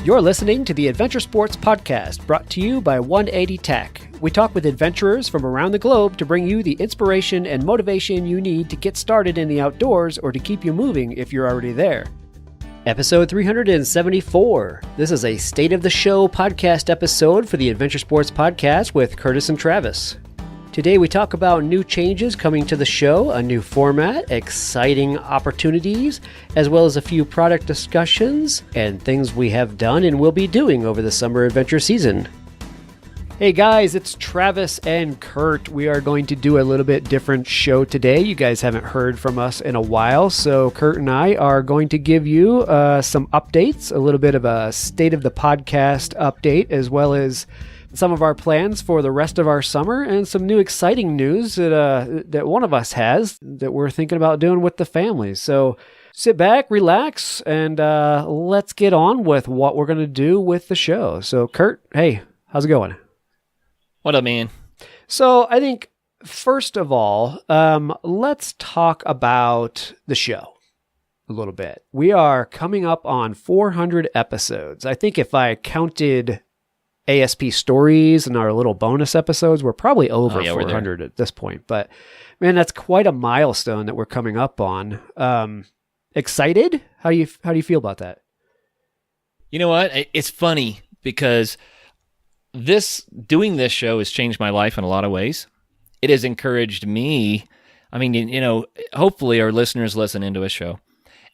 You're listening to the Adventure Sports Podcast, brought to you by 180 Tech. We talk with adventurers from around the globe to bring you the inspiration and motivation you need to get started in the outdoors or to keep you moving if you're already there. Episode 374. This is a State of the Show podcast episode for the Adventure Sports Podcast with Curt and Travis. Today we talk about new changes coming to the show, a new format, exciting opportunities, as well as a few product discussions and things we have done and will be doing over the summer adventure season. Hey guys, it's Travis and Curt. We are going to do a little bit different show today. You guys haven't heard from us in a while, so Curt and I are going to give you some updates, a little bit of a state of the podcast update, as well as some of our plans for the rest of our summer and some new exciting news that one of us has that we're thinking about doing with the family. So sit back, relax, and let's get on with what we're going to do with the show. So Curt, hey, how's it going? What up, man? So I think, first of all, let's talk about the show a little bit. We are coming up on 400 episodes. I think if I counted ASP stories and our little bonus episodes, we're probably over 400 at this point. But man, that's quite a milestone that we're coming up on. Excited? How do you feel about that? You know what? It's funny because doing this show has changed my life in a lot of ways. It has encouraged me. I mean, you know, hopefully our listeners listen into a show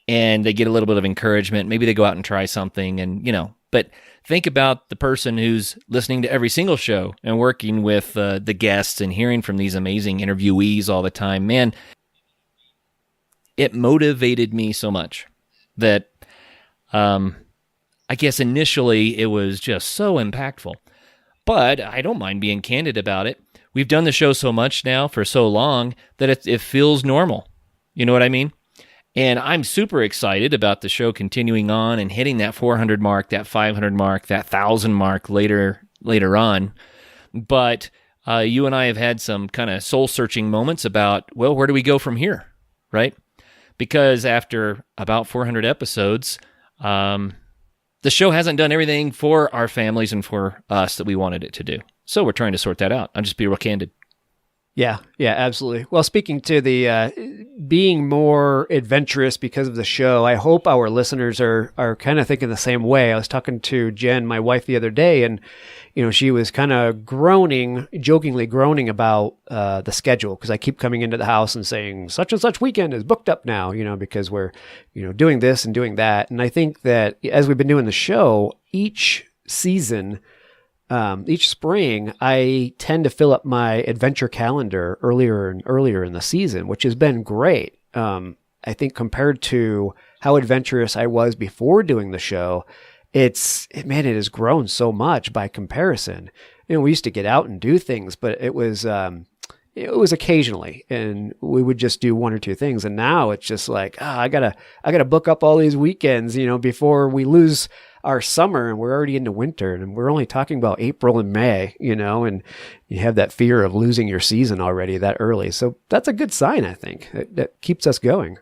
and they get a little bit of encouragement. Maybe they go out and try something and, you know, but think about the person who's listening to every single show and working with the guests and hearing from these amazing interviewees all the time. Man, it motivated me so much that I guess initially it was just so impactful. But I don't mind being candid about it. We've done the show so much now for so long that it feels normal. You know what I mean? And I'm super excited about the show continuing on and hitting that 400 mark, that 500 mark, that 1,000 mark later on. But you and I have had some kind of soul-searching moments about, well, where do we go from here, right? Because after about 400 episodes, the show hasn't done everything for our families and for us that we wanted it to do. So we're trying to sort that out. I'll just be real candid. Yeah, absolutely. Well, speaking to the being more adventurous because of the show, I hope our listeners are kind of thinking the same way. I was talking to Jen, my wife, the other day, and you know, she was kind of jokingly groaning about the schedule, because I keep coming into the house and saying such and such weekend is booked up now, you know, because we're, you know, doing this and doing that. And I think that as we've been doing the show, each season, each spring, I tend to fill up my adventure calendar earlier and earlier in the season, which has been great. I think compared to how adventurous I was before doing the show, it has grown so much by comparison. You know, we used to get out and do things, but it was occasionally, and we would just do one or two things. And now it's just like, I gotta book up all these weekends, you know, before we lose our summer and we're already into winter, and we're only talking about April and May, you know, and you have that fear of losing your season already that early. So that's a good sign, I think. That keeps us going.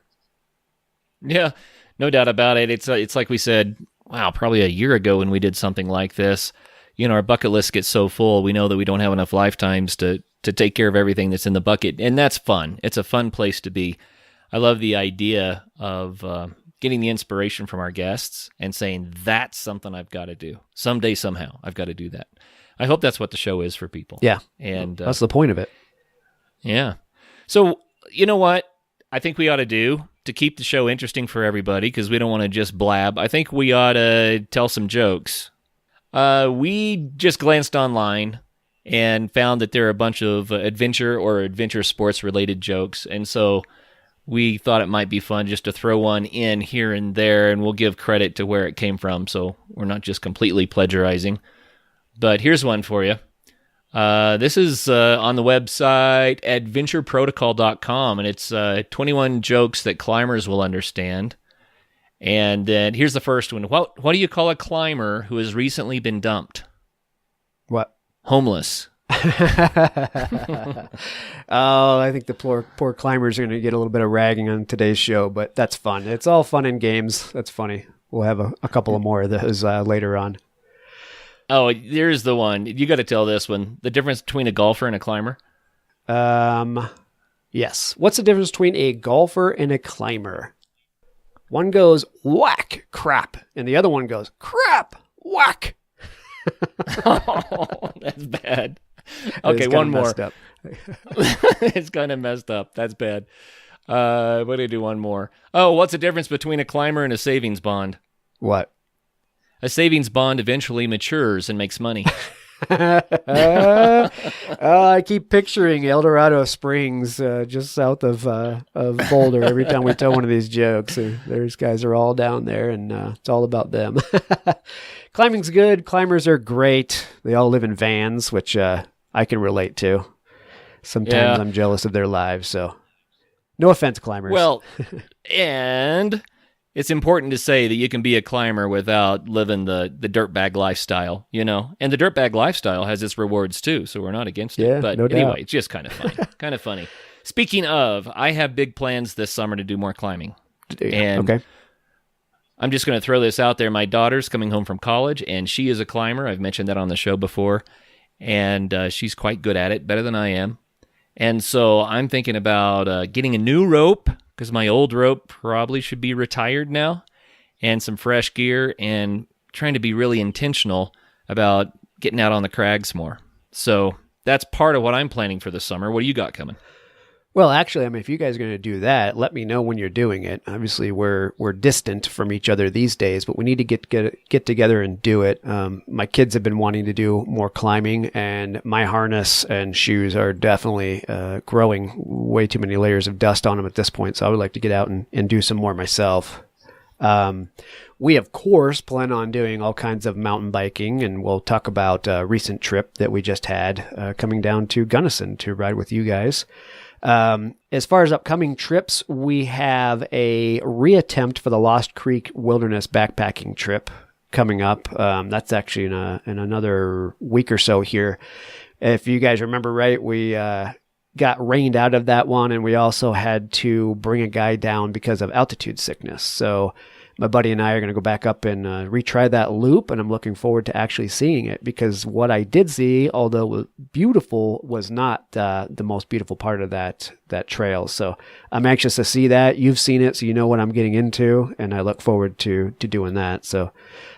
Yeah, no doubt about it. It's like we said, wow, probably a year ago when we did something like this. You know, our bucket list gets so full, we know that we don't have enough lifetimes to take care of everything that's in the bucket. And that's fun. It's a fun place to be. I love the idea of getting the inspiration from our guests and saying, that's something I've got to do. Someday, somehow, I've got to do that. I hope that's what the show is for people. Yeah. And that's the point of it. Yeah. So, you know what I think we ought to do to keep the show interesting for everybody, because we don't want to just blab. I think we ought to tell some jokes. We just glanced online and found that there are a bunch of adventure sports related jokes. And so we thought it might be fun just to throw one in here and there, and we'll give credit to where it came from, so we're not just completely plagiarizing. But here's one for you. This is on the website adventureprotocol.com, and it's 21 jokes that climbers will understand. And then here's the first one. What do you call a climber who has recently been dumped? What? Homeless. Oh, I think the poor climbers are going to get a little bit of ragging on today's show, but that's fun. It's all fun and games. That's funny. we'll have a couple of more of those later on. Oh, there's the one. You got to tell this one. The difference between a golfer and a climber? Yes. What's the difference between a golfer and a climber? One goes whack, crap, and the other one goes crap, whack. Oh, that's bad. Okay, one more. It's kind of messed up. That's bad. What do I do? One more. Oh, what's the difference between a climber and a savings bond? What? A savings bond eventually matures and makes money. I keep picturing El Dorado Springs, just south of Boulder. Every time we tell one of these jokes, there's guys are all down there, and it's all about them. Climbing's good. Climbers are great. They all live in vans, which I can relate to. Sometimes I'm jealous of their lives. So, no offense, climbers. Well, and it's important to say that you can be a climber without living the dirtbag lifestyle, you know? And the dirtbag lifestyle has its rewards too, so we're not against it. But no anyway, doubt. it's just kind of funny. Kind of funny. Speaking of, I have big plans this summer to do more climbing. And okay. I'm just going to throw this out there. My daughter's coming home from college, and she is a climber. I've mentioned that on the show before. And she's quite good at it, better than I am. And so I'm thinking about getting a new rope, because my old rope probably should be retired now, and some fresh gear, and trying to be really intentional about getting out on the crags more. So that's part of what I'm planning for the summer. What do you got coming? Well, actually, I mean, if you guys are going to do that, let me know when you're doing it. Obviously, we're distant from each other these days, but we need to get together and do it. My kids have been wanting to do more climbing, and my harness and shoes are definitely growing way too many layers of dust on them at this point. So I would like to get out and do some more myself. We, of course, plan on doing all kinds of mountain biking, and we'll talk about a recent trip that we just had coming down to Gunnison to ride with you guys. As far as upcoming trips, we have a reattempt for the Lost Creek Wilderness backpacking trip coming up. That's actually in another week or so here. If you guys remember right, we got rained out of that one, and we also had to bring a guy down because of altitude sickness. So my buddy and I are going to go back up and retry that loop, and I'm looking forward to actually seeing it, because what I did see, although beautiful, was not the most beautiful part of that trail. So I'm anxious to see that. You've seen it, so you know what I'm getting into, and I look forward to doing that. So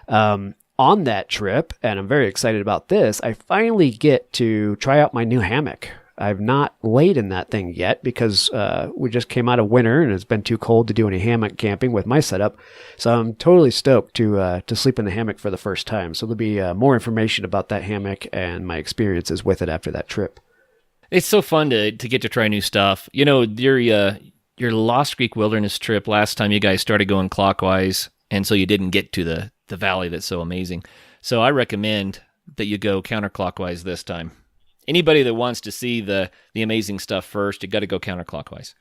on that trip, and I'm very excited about this, I finally get to try out my new hammock. I've not laid in that thing yet because we just came out of winter and it's been too cold to do any hammock camping with my setup. So I'm totally stoked to sleep in the hammock for the first time. So there'll be more information about that hammock and my experiences with it after that trip. It's so fun to get to try new stuff. You know, your Lost Creek Wilderness trip last time, you guys started going clockwise, and so you didn't get to the valley that's so amazing. So I recommend that you go counterclockwise this time. Anybody that wants to see the amazing stuff first, you got to go counterclockwise.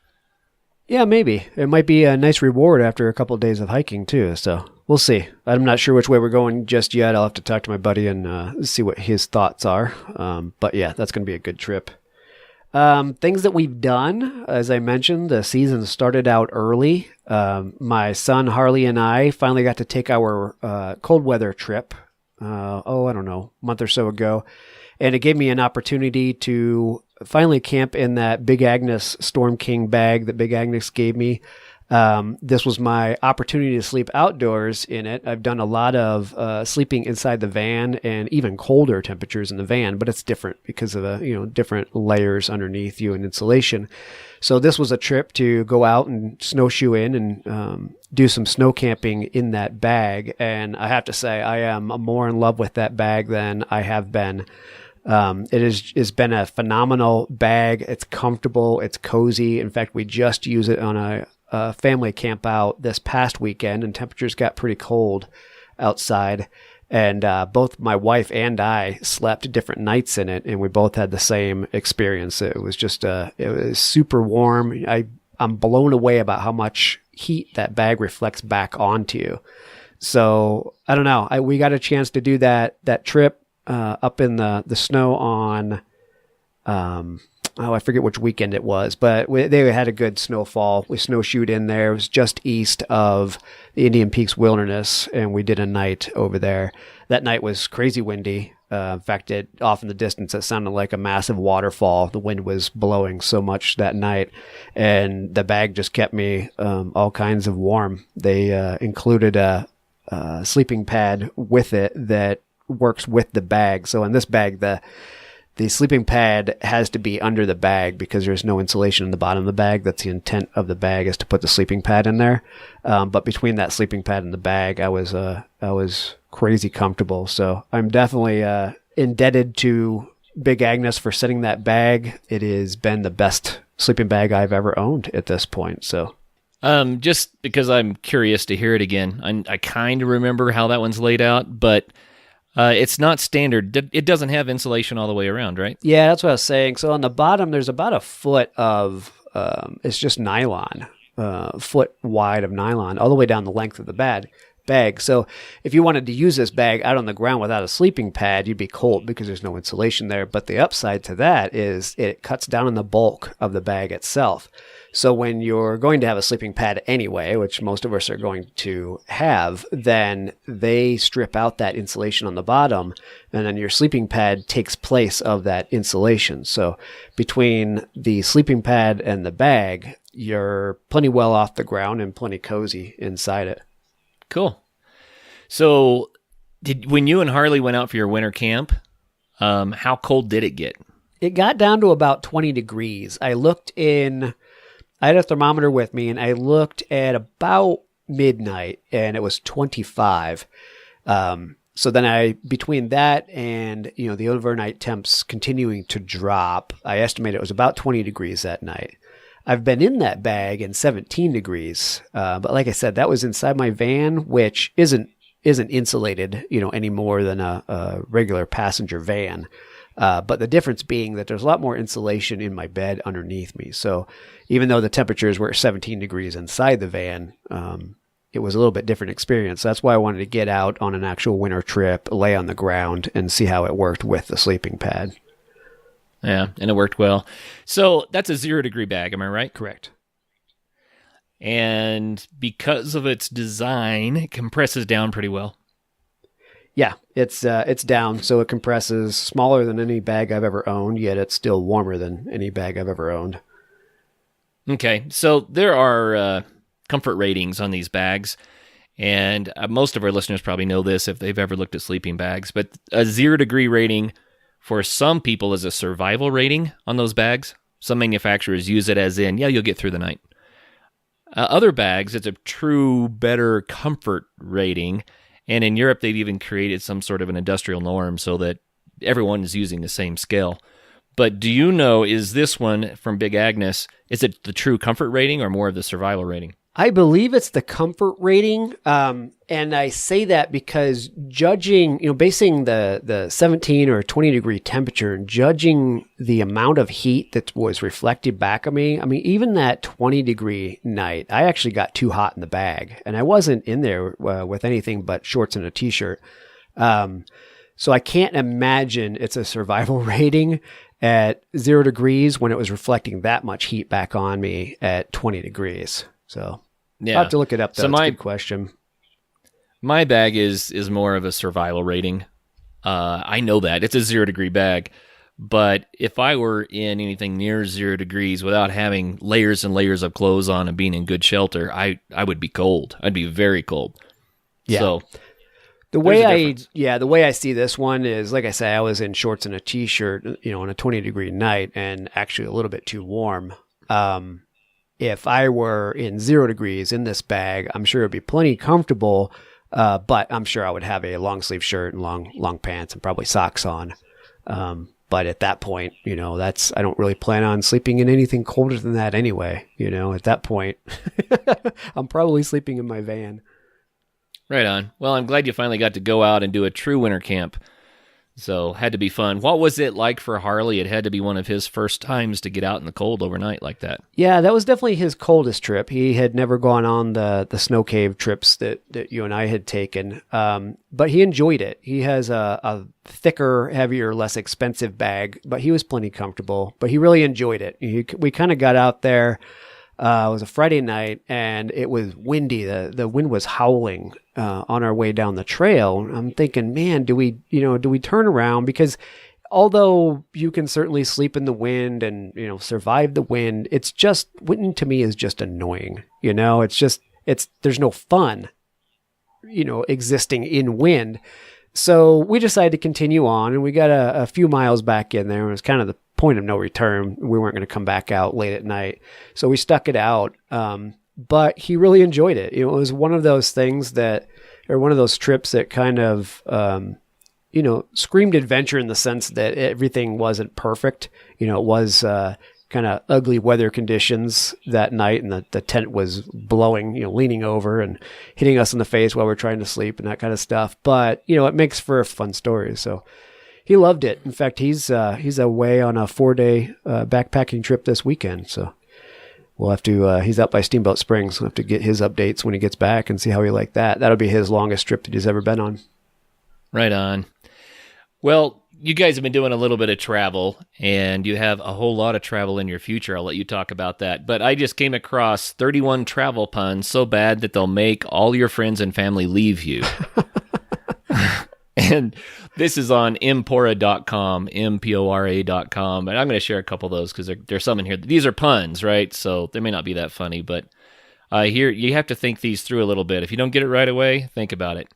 Yeah, maybe. It might be a nice reward after a couple of days of hiking, too. So we'll see. I'm not sure which way we're going just yet. I'll have to talk to my buddy and see what his thoughts are. But yeah, that's going to be a good trip. Things that we've done, as I mentioned, the season started out early. My son Harley and I finally got to take our cold weather trip, I don't know, a month or so ago. And it gave me an opportunity to finally camp in that Big Agnes Storm King bag that Big Agnes gave me. This was my opportunity to sleep outdoors in it. I've done a lot of sleeping inside the van and even colder temperatures in the van, but it's different because of different layers underneath you and insulation. So this was a trip to go out and snowshoe in and do some snow camping in that bag. And I have to say, I am more in love with that bag than I have been. It's been a phenomenal bag. It's comfortable. It's cozy. In fact, we just used it on a family camp out this past weekend, and temperatures got pretty cold outside. And both my wife and I slept different nights in it, and we both had the same experience. It was just it was super warm. I'm blown away about how much heat that bag reflects back onto you. So I don't know. We got a chance to do that trip up in the snow on I forget which weekend it was, but they had a good snowfall. We snowshoed in there. It was just east of the Indian Peaks Wilderness, and we did a night over there. That night was crazy windy. In fact, off in the distance, it sounded like a massive waterfall. The wind was blowing so much that night, and the bag just kept me all kinds of warm. They included a sleeping pad with it that works with the bag. So in this bag, the sleeping pad has to be under the bag because there's no insulation in the bottom of the bag. That's the intent of the bag, is to put the sleeping pad in there. But between that sleeping pad and the bag, I was crazy comfortable. So I'm definitely indebted to Big Agnes for setting that bag. It has been the best sleeping bag I've ever owned at this point. So just because I'm curious to hear it again, I kind of remember how that one's laid out, but it's not standard. It doesn't have insulation all the way around, right? Yeah, that's what I was saying. So on the bottom, there's about a foot of, it's just nylon, foot wide of nylon, all the way down the length of the bag. So if you wanted to use this bag out on the ground without a sleeping pad, you'd be cold because there's no insulation there. But the upside to that is it cuts down on the bulk of the bag itself. So when you're going to have a sleeping pad anyway, which most of us are going to have, then they strip out that insulation on the bottom, and then your sleeping pad takes place of that insulation. So between the sleeping pad and the bag, you're plenty well off the ground and plenty cozy inside it. Cool. So when you and Harley went out for your winter camp, how cold did it get? It got down to about 20 degrees. I had a thermometer with me, and I looked at about midnight, and it was 25. So then between that and, the overnight temps continuing to drop, I estimate it was about 20 degrees that night. I've been in that bag in 17 degrees. But like I said, that was inside my van, which isn't insulated, any more than a regular passenger van. But the difference being that there's a lot more insulation in my bed underneath me. So even though the temperatures were 17 degrees inside the van, it was a little bit different experience. That's why I wanted to get out on an actual winter trip, lay on the ground, and see how it worked with the sleeping pad. Yeah, and it worked well. So that's a 0-degree bag, am I right? Correct. And because of its design, it compresses down pretty well. Yeah, it's down, so it compresses smaller than any bag I've ever owned, yet it's still warmer than any bag I've ever owned. Okay, so there are comfort ratings on these bags, and most of our listeners probably know this if they've ever looked at sleeping bags, but a 0-degree rating for some people is a survival rating on those bags. Some manufacturers use it as in, you'll get through the night. Other bags, it's a true, better comfort rating. And in Europe, they've even created some sort of an industrial norm so that everyone is using the same scale. But do you know, is this one from Big Agnes, is it the true comfort rating or more of the survival rating? I believe it's the comfort rating. And I say that because judging, basing the 17 or 20 degree temperature and judging the amount of heat that was reflected back at me, even that 20 degree night, I actually got too hot in the bag, and I wasn't in there with anything but shorts and a t-shirt. So I can't imagine it's a survival rating at 0 degrees when it was reflecting that much heat back on me at 20 degrees. So I'll have to look it up, though. So it's a good question. My bag is more of a survival rating. I know that. It's a 0-degree bag. But if I were in anything near 0 degrees without having layers and layers of clothes on and being in good shelter, I would be cold. I'd be very cold. Yeah. So the way I see this one is, like I say, I was in shorts and a t-shirt, on a 20-degree night, and actually a little bit too warm. If I were in 0 degrees in this bag, I'm sure it'd be plenty comfortable, but I'm sure I would have a long sleeve shirt and long pants and probably socks on. But at that point, I don't really plan on sleeping in anything colder than that anyway. At that point, I'm probably sleeping in my van. Right on. Well, I'm glad you finally got to go out and do a true winter camp. So had to be fun. What was it like for Harley? It had to be one of his first times to get out in the cold overnight like that. Yeah, that was definitely his coldest trip. He had never gone on the snow cave trips that you and I had taken, but he enjoyed it. He has a thicker, heavier, less expensive bag, but he was plenty comfortable. But he really enjoyed it. We kind of got out there. It was a Friday night, and it was windy. The wind was howling on our way down the trail. I'm thinking, man, do we turn around? Because although you can certainly sleep in the wind and survive the wind, wind to me is just annoying. There's no fun, existing in wind. So we decided to continue on, and we got a few miles back in there. It was kind of the point of no return. We weren't going to come back out late at night. So we stuck it out. But he really enjoyed it. It was one of those things one of those trips that kind of, screamed adventure in the sense that everything wasn't perfect. It was kind of ugly weather conditions that night, and the tent was blowing, leaning over and hitting us in the face while we're trying to sleep and that kind of stuff. But, it makes for a fun story. So he loved it. In fact, he's away on a 4-day backpacking trip this weekend. So we'll have to, he's out by Steamboat Springs. We'll have to get his updates when he gets back and see how he liked that. That'll be his longest trip that he's ever been on. Right on. Well, you guys have been doing a little bit of travel, and you have a whole lot of travel in your future. I'll let you talk about that. But I just came across 31 travel puns so bad that they'll make all your friends and family leave you. And this is on Mpora.com, Mpora.com. And I'm going to share a couple of those because there's some in here. These are puns, right? So they may not be that funny, but here you have to think these through a little bit. If you don't get it right away, think about it.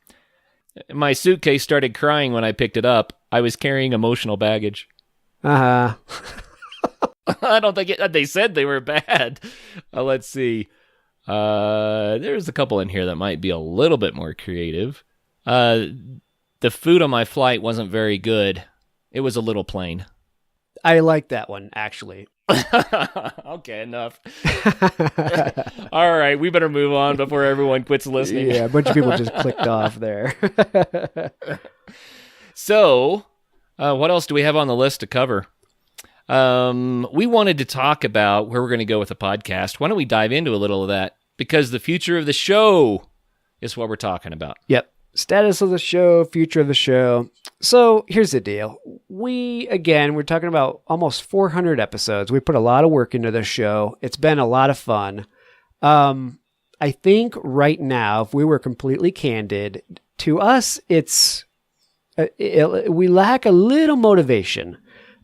My suitcase started crying when I picked it up. I was carrying emotional baggage. Uh-huh. I don't think they said they were bad. Let's see. There's a couple in here that might be a little bit more creative. The food on my flight wasn't very good. It was a little plain. I like that one, actually. Okay, enough. All right, we better move on before everyone quits listening. Yeah, a bunch of people just clicked off there. So, what else do we have on the list to cover? We wanted to talk about where we're going to go with the podcast. Why don't we dive into a little of that? Because the future of the show is what we're talking about. Yep. Status of the show, future of the show. So here's the deal. We're talking about almost 400 episodes. We put a lot of work into this show. It's been a lot of fun. I think right now, if we were completely candid, to us, we lack a little motivation.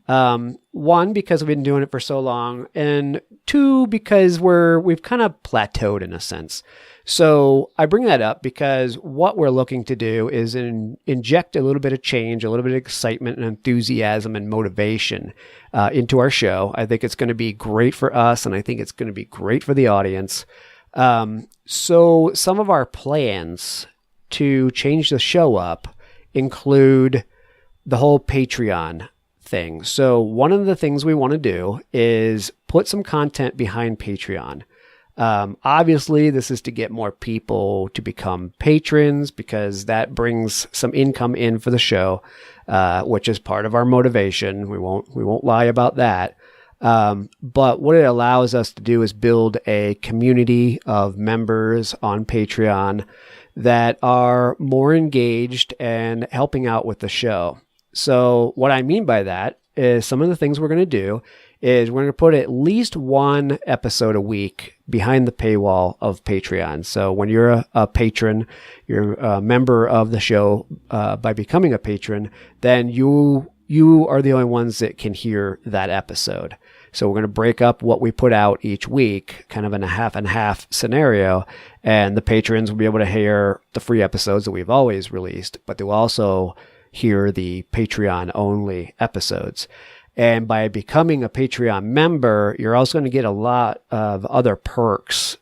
One, because we've been doing it for so long, and two, because we've kind of plateaued in a sense. So I bring that up because what we're looking to do is inject a little bit of change, a little bit of excitement and enthusiasm and motivation into our show. I think it's going to be great for us, and I think it's going to be great for the audience. So some of our plans to change the show up include the whole Patreon thing. So one of the things we want to do is put some content behind Patreon. Obviously, this is to get more people to become patrons because that brings some income in for the show, which is part of our motivation. We won't lie about that. But what it allows us to do is build a community of members on Patreon that are more engaged and helping out with the show. So what I mean by that is some of the things we're going to do is we're going to put at least one episode a week behind the paywall of Patreon. So when you're a patron, you're a member of the show by becoming a patron, then you are the only ones that can hear that episode. So we're going to break up what we put out each week, kind of in a half and half scenario. And the patrons will be able to hear the free episodes that we've always released, but they'll also hear the Patreon only episodes. And by becoming a Patreon member, you're also going to get a lot of other perks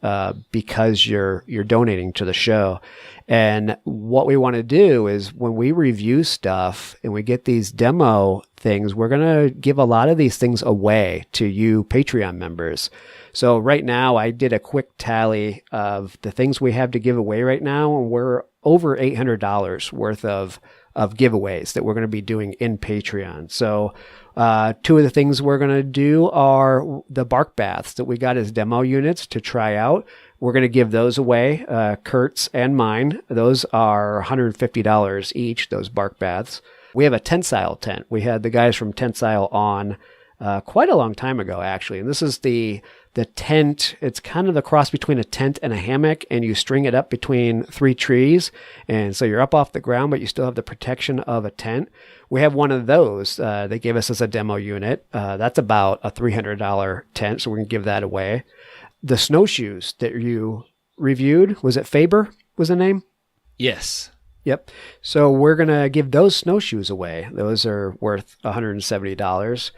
because you're donating to the show. And what we want to do is when we review stuff and we get these demo things, we're going to give a lot of these things away to you Patreon members. So right now, I did a quick tally of the things we have to give away right now, and we're over $800 worth of of giveaways that we're going to be doing in Patreon. So two of the things we're going to do are the bark baths that we got as demo units to try out. We're going to give those away, Curt's and mine. Those are $150 each, those bark baths. We have a Tensile tent. We had the guys from Tensile on quite a long time ago, actually. And this is the tent. It's kind of the cross between a tent and a hammock, and you string it up between 3 trees. And so you're up off the ground, but you still have the protection of a tent. We have one of those. They gave us as a demo unit. That's about a $300 tent, so we're going to give that away. The snowshoes that you reviewed, was it Faber was the name? Yes. Yep. So we're going to give those snowshoes away. Those are worth $170.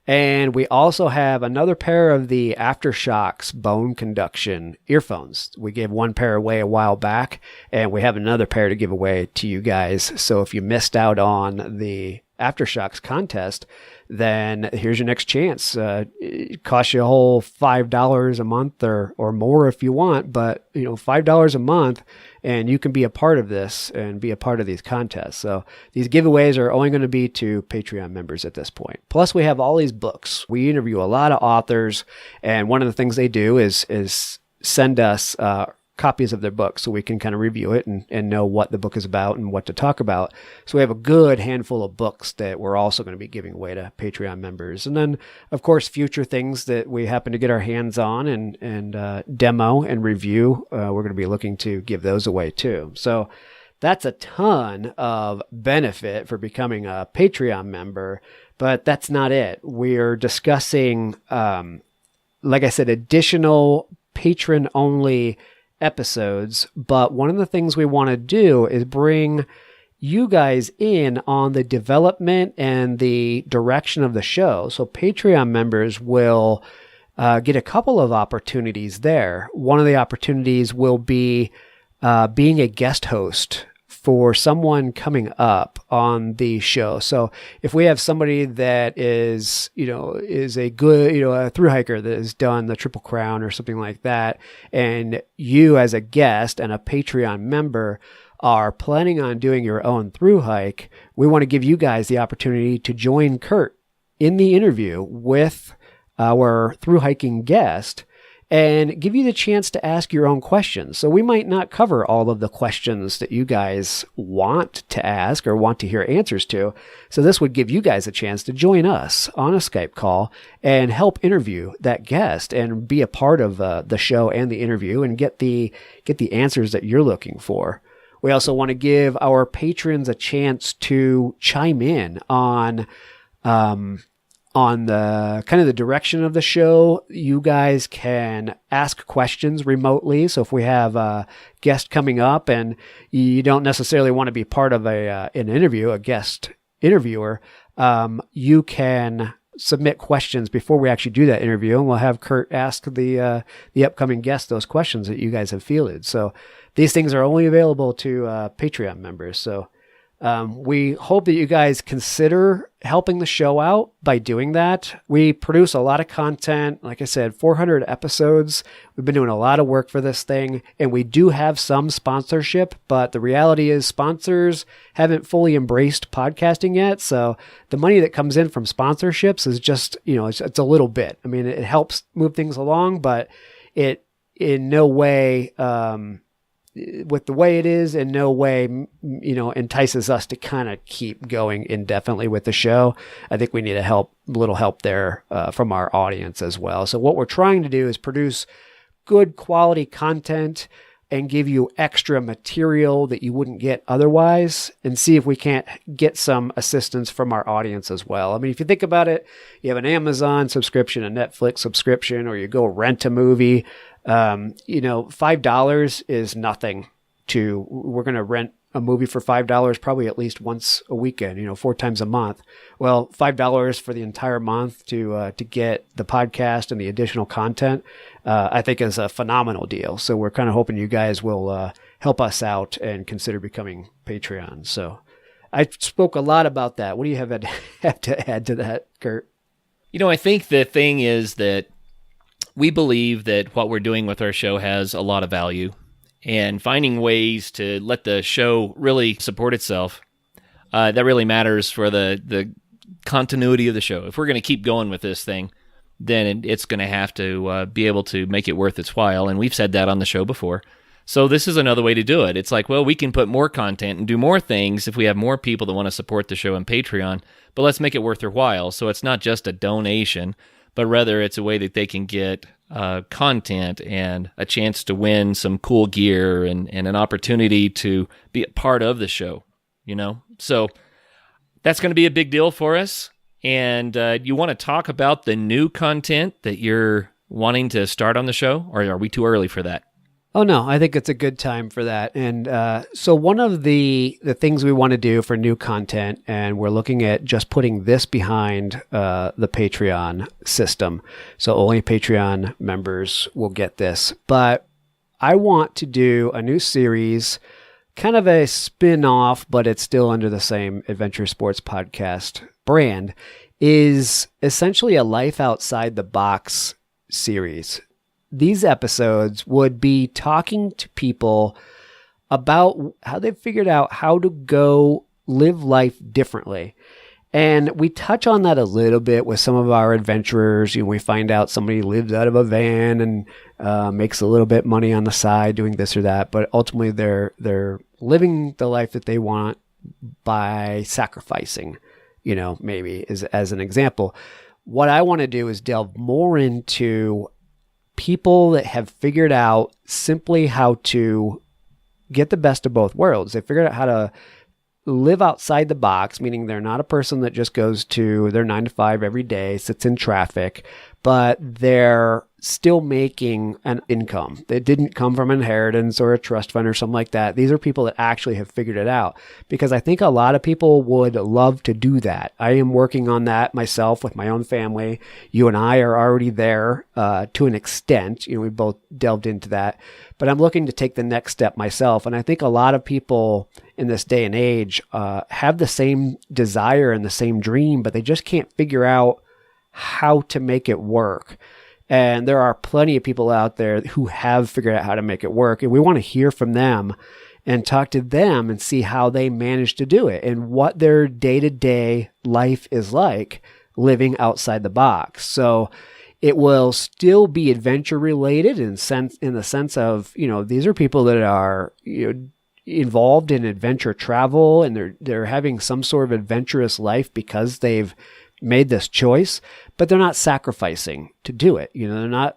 And we also have another pair of the Aftershokz bone conduction earphones. We gave one pair away a while back, and we have another pair to give away to you guys. So if you missed out on the Aftershokz contest, then here's your next chance. It costs you a whole $5 a month or more if you want, but $5 a month, and you can be a part of this and be a part of these contests. So these giveaways are only going to be to Patreon members at this point. Plus, we have all these books. We interview a lot of authors, and one of the things they do is send us copies of their books so we can kind of review it and know what the book is about and what to talk about. So we have a good handful of books that we're also going to be giving away to Patreon members. And then, of course, future things that we happen to get our hands on and demo and review, we're going to be looking to give those away too. So that's a ton of benefit for becoming a Patreon member, but that's not it. We're discussing, like I said, additional patron-only episodes, but one of the things we want to do is bring you guys in on the development and the direction of the show. So Patreon members will get a couple of opportunities there. One of the opportunities will be being a guest host for someone coming up on the show. So if we have somebody that is a good, a thru hiker that has done the Triple Crown or something like that, and you as a guest and a Patreon member are planning on doing your own thru hike, we want to give you guys the opportunity to join Curt in the interview with our thru hiking guest and give you the chance to ask your own questions. So we might not cover all of the questions that you guys want to ask or want to hear answers to. So this would give you guys a chance to join us on a Skype call and help interview that guest and be a part of the show and the interview and get the answers that you're looking for. We also want to give our patrons a chance to chime in on the kind of the direction of the show. You guys can ask questions remotely. So if we have a guest coming up and you don't necessarily want to be part of an interview, a guest interviewer, you can submit questions before we actually do that interview, and we'll have Curt ask the upcoming guest those questions that you guys have fielded. So these things are only available to Patreon members. So we hope that you guys consider helping the show out by doing that. We produce a lot of content. Like I said, 400 episodes. We've been doing a lot of work for this thing, and we do have some sponsorship, but the reality is sponsors haven't fully embraced podcasting yet. So the money that comes in from sponsorships is just, it's a little bit. I mean, it helps move things along, but it in no way, with the way it is, in no way, entices us to kind of keep going indefinitely with the show. I think we need a little help there from our audience as well. So what we're trying to do is produce good quality content and give you extra material that you wouldn't get otherwise, and see if we can't get some assistance from our audience as well. I mean, if you think about it, you have an Amazon subscription, a Netflix subscription, or you go rent a movie. $5 is nothing we're going to rent a movie for $5 probably at least once a weekend, 4 times a month. Well, $5 for the entire month to get the podcast and the additional content, I think is a phenomenal deal. So we're kind of hoping you guys will help us out and consider becoming Patreon. So I spoke a lot about that. What do you have to add to that, Curt? I think the thing is that we believe that what we're doing with our show has a lot of value, and finding ways to let the show really support itself, that really matters for the continuity of the show. If we're going to keep going with this thing, then it's going to have to be able to make it worth its while. And we've said that on the show before. So this is another way to do it. It's like, well, we can put more content and do more things if we have more people that want to support the show on Patreon, but let's make it worth their while. So it's not just a donation, but rather it's a way that they can get content and a chance to win some cool gear and an opportunity to be a part of the show, So that's going to be a big deal for us. And you want to talk about the new content that you're wanting to start on the show, or are we too early for that? Oh, no, I think it's a good time for that. And so one of the things we want to do for new content, and we're looking at just putting this behind the Patreon system. So only Patreon members will get this. But I want to do a new series, kind of a spin-off, but it's still under the same Adventure Sports Podcast brand, is essentially a Life Outside the Box series. These episodes would be talking to people about how they've figured out how to go live life differently. And we touch on that a little bit with some of our adventurers. We find out somebody lives out of a van and makes a little bit money on the side doing this or that, but ultimately they're living the life that they want by sacrificing, maybe as an example. What I want to do is delve more into people that have figured out simply how to get the best of both worlds. They figured out how to live outside the box, meaning they're not a person that just goes to their 9 to 5 every day, sits in traffic, but they're still making an income. It didn't come from inheritance or a trust fund or something like that. These are people that actually have figured it out, because I think a lot of people would love to do that. I am working on that myself with my own family. You and I are already there to an extent. We both delved into that, but I'm looking to take the next step myself. And I think a lot of people in this day and age have the same desire and the same dream, but they just can't figure out how to make it work. And there are plenty of people out there who have figured out how to make it work. And we want to hear from them and talk to them and see how they manage to do it and what their day-to-day life is like living outside the box. So it will still be adventure related in the sense of, these are people that are, involved in adventure travel, and they're having some sort of adventurous life because they've made this choice, but they're not sacrificing to do it. They're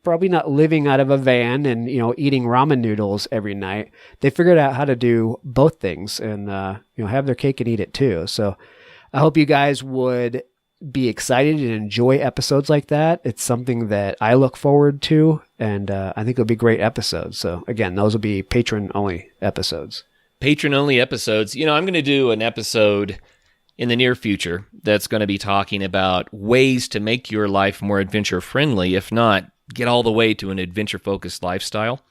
probably not living out of a van and, eating ramen noodles every night. They figured out how to do both things and, have their cake and eat it too. So I hope you guys would be excited and enjoy episodes like that. It's something that I look forward to, and I think it'll be great episodes. So again, those will be patron-only episodes. Patron-only episodes. I'm going to do an episode in the near future that's going to be talking about ways to make your life more adventure-friendly, if not get all the way to an adventure-focused lifestyle.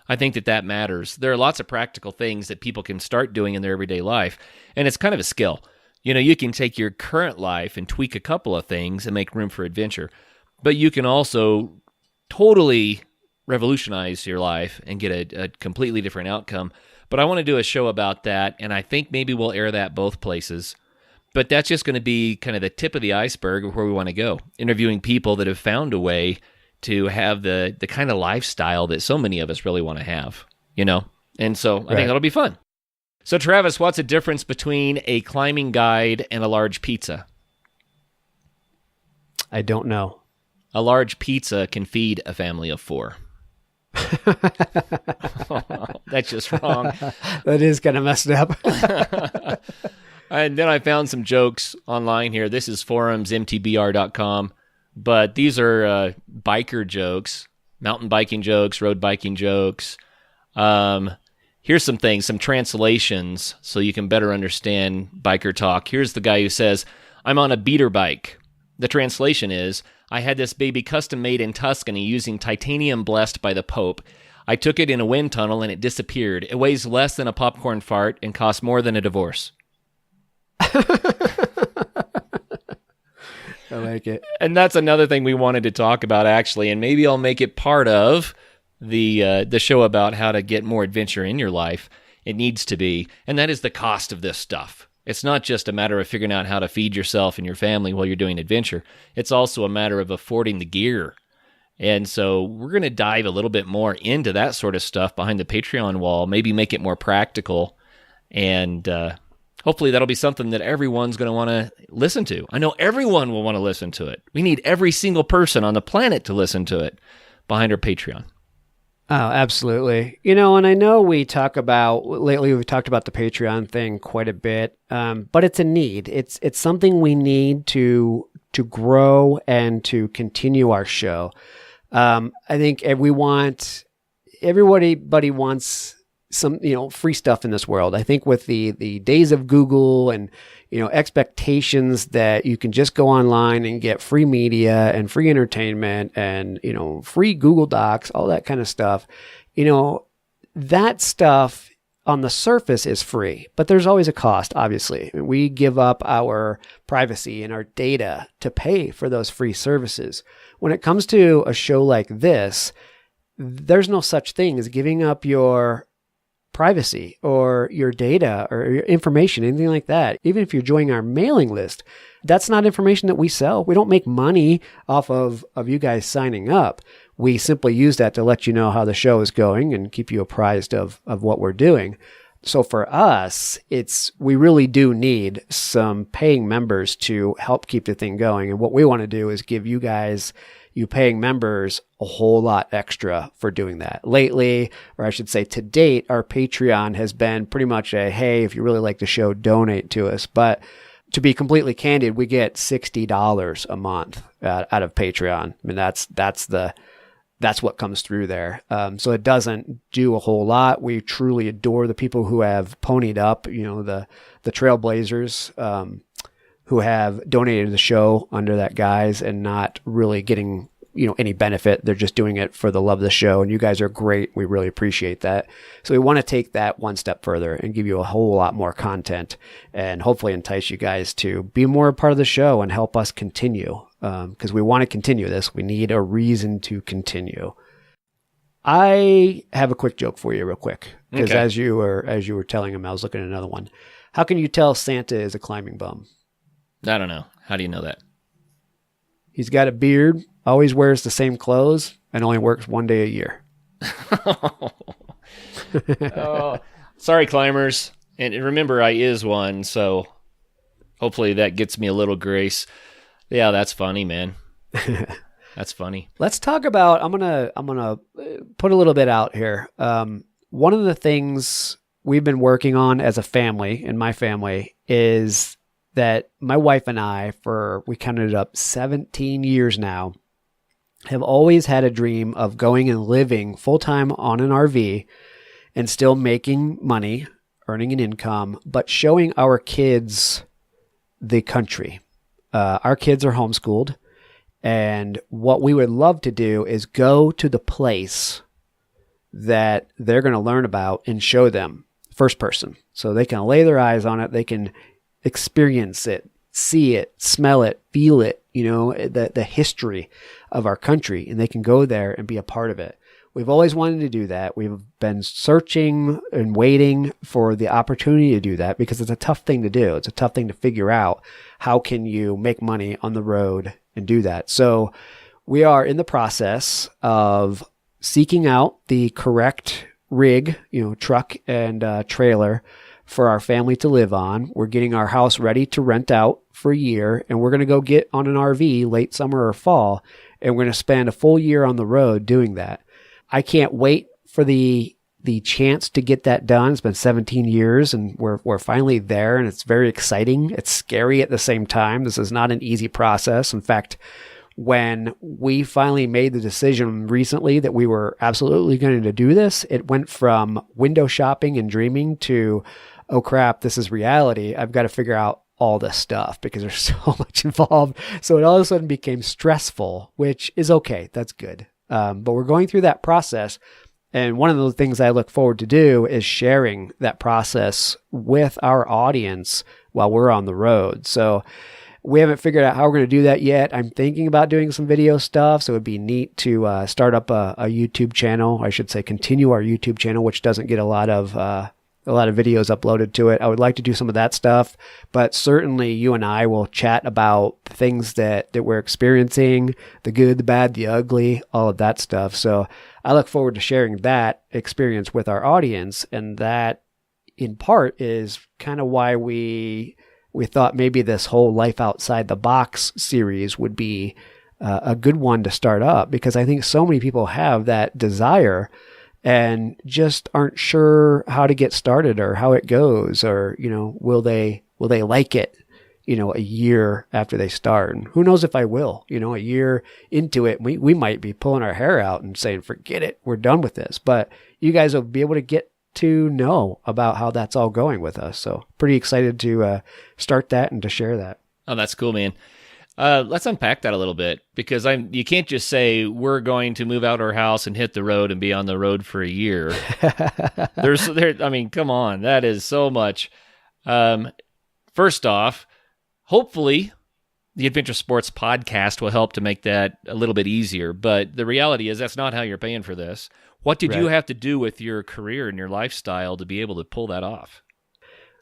I think that matters. There are lots of practical things that people can start doing in their everyday life, and it's kind of a skill. You can take your current life and tweak a couple of things and make room for adventure, but you can also totally revolutionize your life and get a completely different outcome. But I want to do a show about that, and I think maybe we'll air that both places. But that's just going to be kind of the tip of the iceberg of where we want to go, interviewing people that have found a way to have the kind of lifestyle that so many of us really want to have, And so I think that'll be fun. So Travis, what's the difference between a climbing guide and a large pizza? I don't know. A large pizza can feed a family of 4. That's just wrong. That is kind of messed up. And then I found some jokes online here. This is forumsmtbr.com, but these are biker jokes, mountain biking jokes, road biking jokes. Here's some things, some translations, so you can better understand biker talk. Here's the guy who says, "I'm on a beater bike." The translation is, "I had this baby custom made in Tuscany using titanium blessed by the Pope. I took it in a wind tunnel and it disappeared. It weighs less than a popcorn fart and costs more than a divorce." I like it. And that's another thing we wanted to talk about, actually, and maybe I'll make it part of the show about how to get more adventure in your life. It needs to be, and that is the cost of this stuff. It's not just a matter of figuring out how to feed yourself and your family while you're doing adventure. It's also a matter of affording the gear. And so we're going to dive a little bit more into that sort of stuff behind the Patreon wall, maybe make it more practical. And hopefully that'll be something that everyone's going to want to listen to. I know everyone will want to listen to it. We need every single person on the planet to listen to it behind our Patreon. Oh, absolutely. And I know we've talked about the Patreon thing quite a bit, but it's a need. It's something we need to grow and to continue our show. I think everybody wants some, free stuff in this world. I think with the days of Google and, expectations that you can just go online and get free media and free entertainment and, free Google Docs, all that kind of stuff, that stuff on the surface is free, but there's always a cost, obviously. We give up our privacy and our data to pay for those free services. When it comes to a show like this, there's no such thing as giving up your privacy or your data or your information, anything like that. Even if you're joining our mailing list, that's not information that we sell. We don't make money off of you guys signing up. We simply use that to let you know how the show is going and keep you apprised of what we're doing. So for us, we really do need some paying members to help keep the thing going. And what we want to do is give you guys, you paying members, a whole lot extra for doing that. Lately, or I should say to date, our Patreon has been pretty much hey, if you really like the show, donate to us. But to be completely candid, we get $60 a month out of Patreon. I mean, that's what comes through there. So it doesn't do a whole lot. We truly adore the people who have ponied up, the trailblazers, who have donated the show under that guise and not really getting, any benefit. They're just doing it for the love of the show. And you guys are great. We really appreciate that. So we want to take that one step further and give you a whole lot more content and hopefully entice you guys to be more a part of the show and help us continue. Because we want to continue this. We need a reason to continue. I have a quick joke for you real quick. Because as you were telling him, I was looking at another one. How can you tell Santa is a climbing bum? I don't know. How do you know that? He's got a beard, always wears the same clothes, and only works one day a year. Oh, sorry, climbers. And remember, I is one, so hopefully that gets me a little grace. Yeah, that's funny, man. That's funny. Let's talk about, I'm gonna put a little bit out here. One of the things we've been working on as a family, in my family, is that my wife and I, we counted it up 17 years now, have always had a dream of going and living full-time on an RV and still making money, earning an income, but showing our kids the country. Our kids are homeschooled, and what we would love to do is go to the place that they're going to learn about and show them first person. So they can lay their eyes on it. They can experience it, see it, smell it, feel it, the history of our country, and they can go there and be a part of it. We've always wanted to do that. We've been searching and waiting for the opportunity to do that because it's a tough thing to do. It's a tough thing to figure out. How can you make money on the road and do that? So we are in the process of seeking out the correct rig, truck and trailer for our family to live on. We're getting our house ready to rent out for a year, and we're going to go get on an RV late summer or fall, and we're going to spend a full year on the road doing that. I can't wait for the chance to get that done. It's been 17 years, and we're finally there, and it's very exciting. It's scary at the same time. This is not an easy process. In fact, when we finally made the decision recently that we were absolutely going to do this, it went from window shopping and dreaming to, oh crap, this is reality. I've got to figure out all this stuff because there's so much involved. So it all of a sudden became stressful, which is okay. That's good. But we're going through that process. And one of the things I look forward to do is sharing that process with our audience while we're on the road. So we haven't figured out how we're going to do that yet. I'm thinking about doing some video stuff. So it would be neat to start up a YouTube channel. I should say continue our YouTube channel, which doesn't get a lot of a lot of videos uploaded to it. I would like to do some of that stuff, but certainly you and I will chat about things that we're experiencing, the good, the bad, the ugly, all of that stuff. So I look forward to sharing that experience with our audience. And that in part is kind of why we thought maybe this whole Life Outside the Box series would be a good one to start up, because I think so many people have that desire and just aren't sure how to get started or how it goes, or, will they like it, a year after they start. And who knows if I will, a year into it, we might be pulling our hair out and saying, forget it, we're done with this. But you guys will be able to get to know about how that's all going with us. So pretty excited to start that and to share that. Oh, that's cool, man. Let's unpack that a little bit, because you can't just say we're going to move out our house and hit the road and be on the road for a year. Come on, that is so much. First off, hopefully the Adventure Sports Podcast will help to make that a little bit easier. But the reality is that's not how you're paying for this. What did you have to do with your career and your lifestyle to be able to pull that off?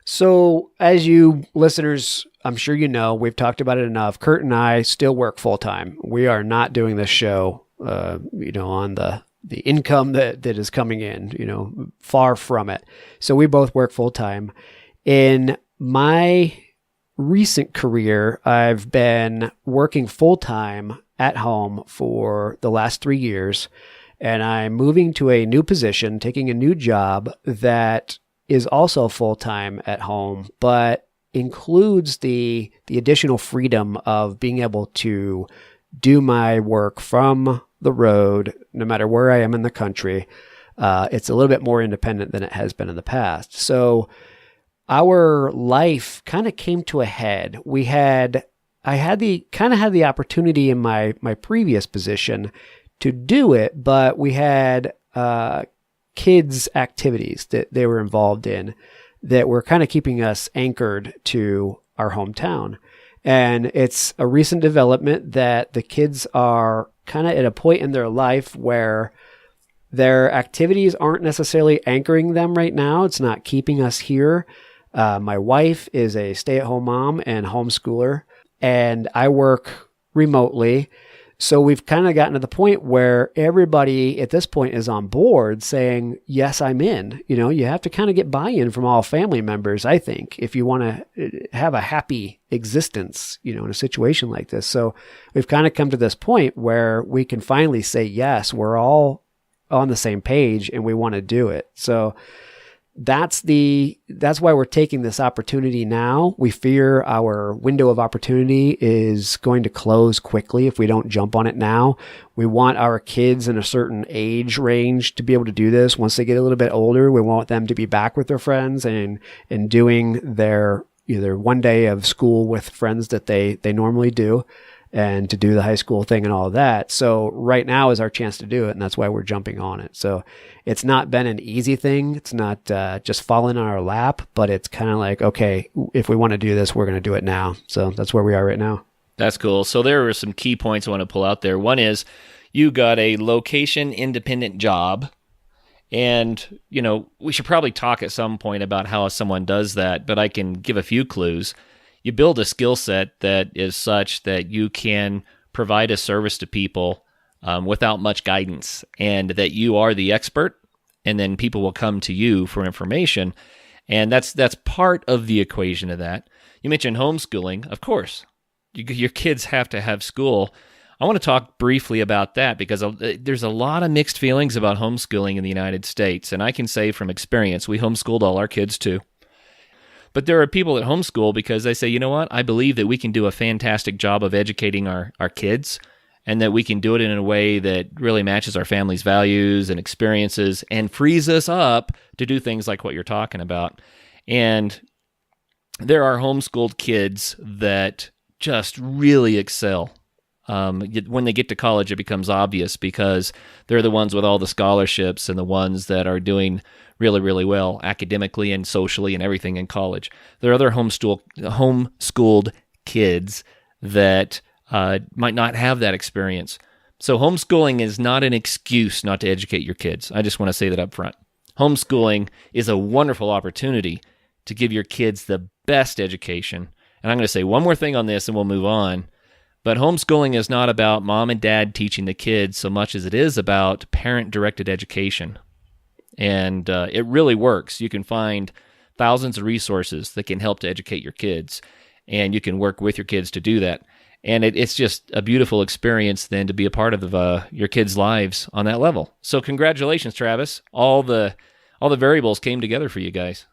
So as you listeners, I'm sure you know, we've talked about it enough. Curt and I still work full time. We are not doing this show, on the income that is coming in, far from it. So we both work full time. In my recent career, I've been working full time at home for the last 3 years, and I'm moving to a new position, taking a new job that is also full-time at home, but includes the additional freedom of being able to do my work from the road, no matter where I am in the country. It's a little bit more independent than it has been in the past. So our life kind of came to a head. I had the opportunity in my previous position to do it, but we had kids' activities that they were involved in that were kind of keeping us anchored to our hometown. And it's a recent development that the kids are kind of at a point in their life where their activities aren't necessarily anchoring them right now. It's not keeping us here. My wife is a stay-at-home mom and homeschooler, and I work remotely. So we've kind of gotten to the point where everybody at this point is on board saying, yes, I'm in. You have to kind of get buy-in from all family members, I think, if you want to have a happy existence, in a situation like this. So we've kind of come to this point where we can finally say, yes, we're all on the same page and we want to do it. So that's why we're taking this opportunity now. We fear our window of opportunity is going to close quickly if we don't jump on it now. We want our kids in a certain age range to be able to do this. Once they get a little bit older, we want them to be back with their friends and doing their either one day of school with friends that they normally do, and to do the high school thing and all of that. So right now is our chance to do it, and that's why we're jumping on it. So it's not been an easy thing. It's not just falling on our lap, but it's kind of like, okay, if we want to do this, we're going to do it now. So that's where we are right now. That's cool. So there are some key points I want to pull out there. One is you got a location-independent job, and, we should probably talk at some point about how someone does that, but I can give a few clues. You build a skill set that is such that you can provide a service to people without much guidance, and that you are the expert, and then people will come to you for information. And that's part of the equation of that. You mentioned homeschooling. Of course, your kids have to have school. I want to talk briefly about that, because there's a lot of mixed feelings about homeschooling in the United States. And I can say from experience, we homeschooled all our kids too. But there are people that homeschool because they say, you know what, I believe that we can do a fantastic job of educating our kids, and that we can do it in a way that really matches our family's values and experiences and frees us up to do things like what you're talking about. And there are homeschooled kids that just really excel. When they get to college, it becomes obvious, because they're the ones with all the scholarships and the ones that are doing really, really well academically and socially and everything in college. There are other homeschooled kids that might not have that experience. So homeschooling is not an excuse not to educate your kids. I just want to say that up front. Homeschooling is a wonderful opportunity to give your kids the best education. And I'm going to say one more thing on this and we'll move on. But homeschooling is not about mom and dad teaching the kids so much as it is about parent-directed education. And it really works. You can find thousands of resources that can help to educate your kids, and you can work with your kids to do that. And it's just a beautiful experience then to be a part of your kids' lives on that level. So congratulations, Travis. All the variables came together for you guys.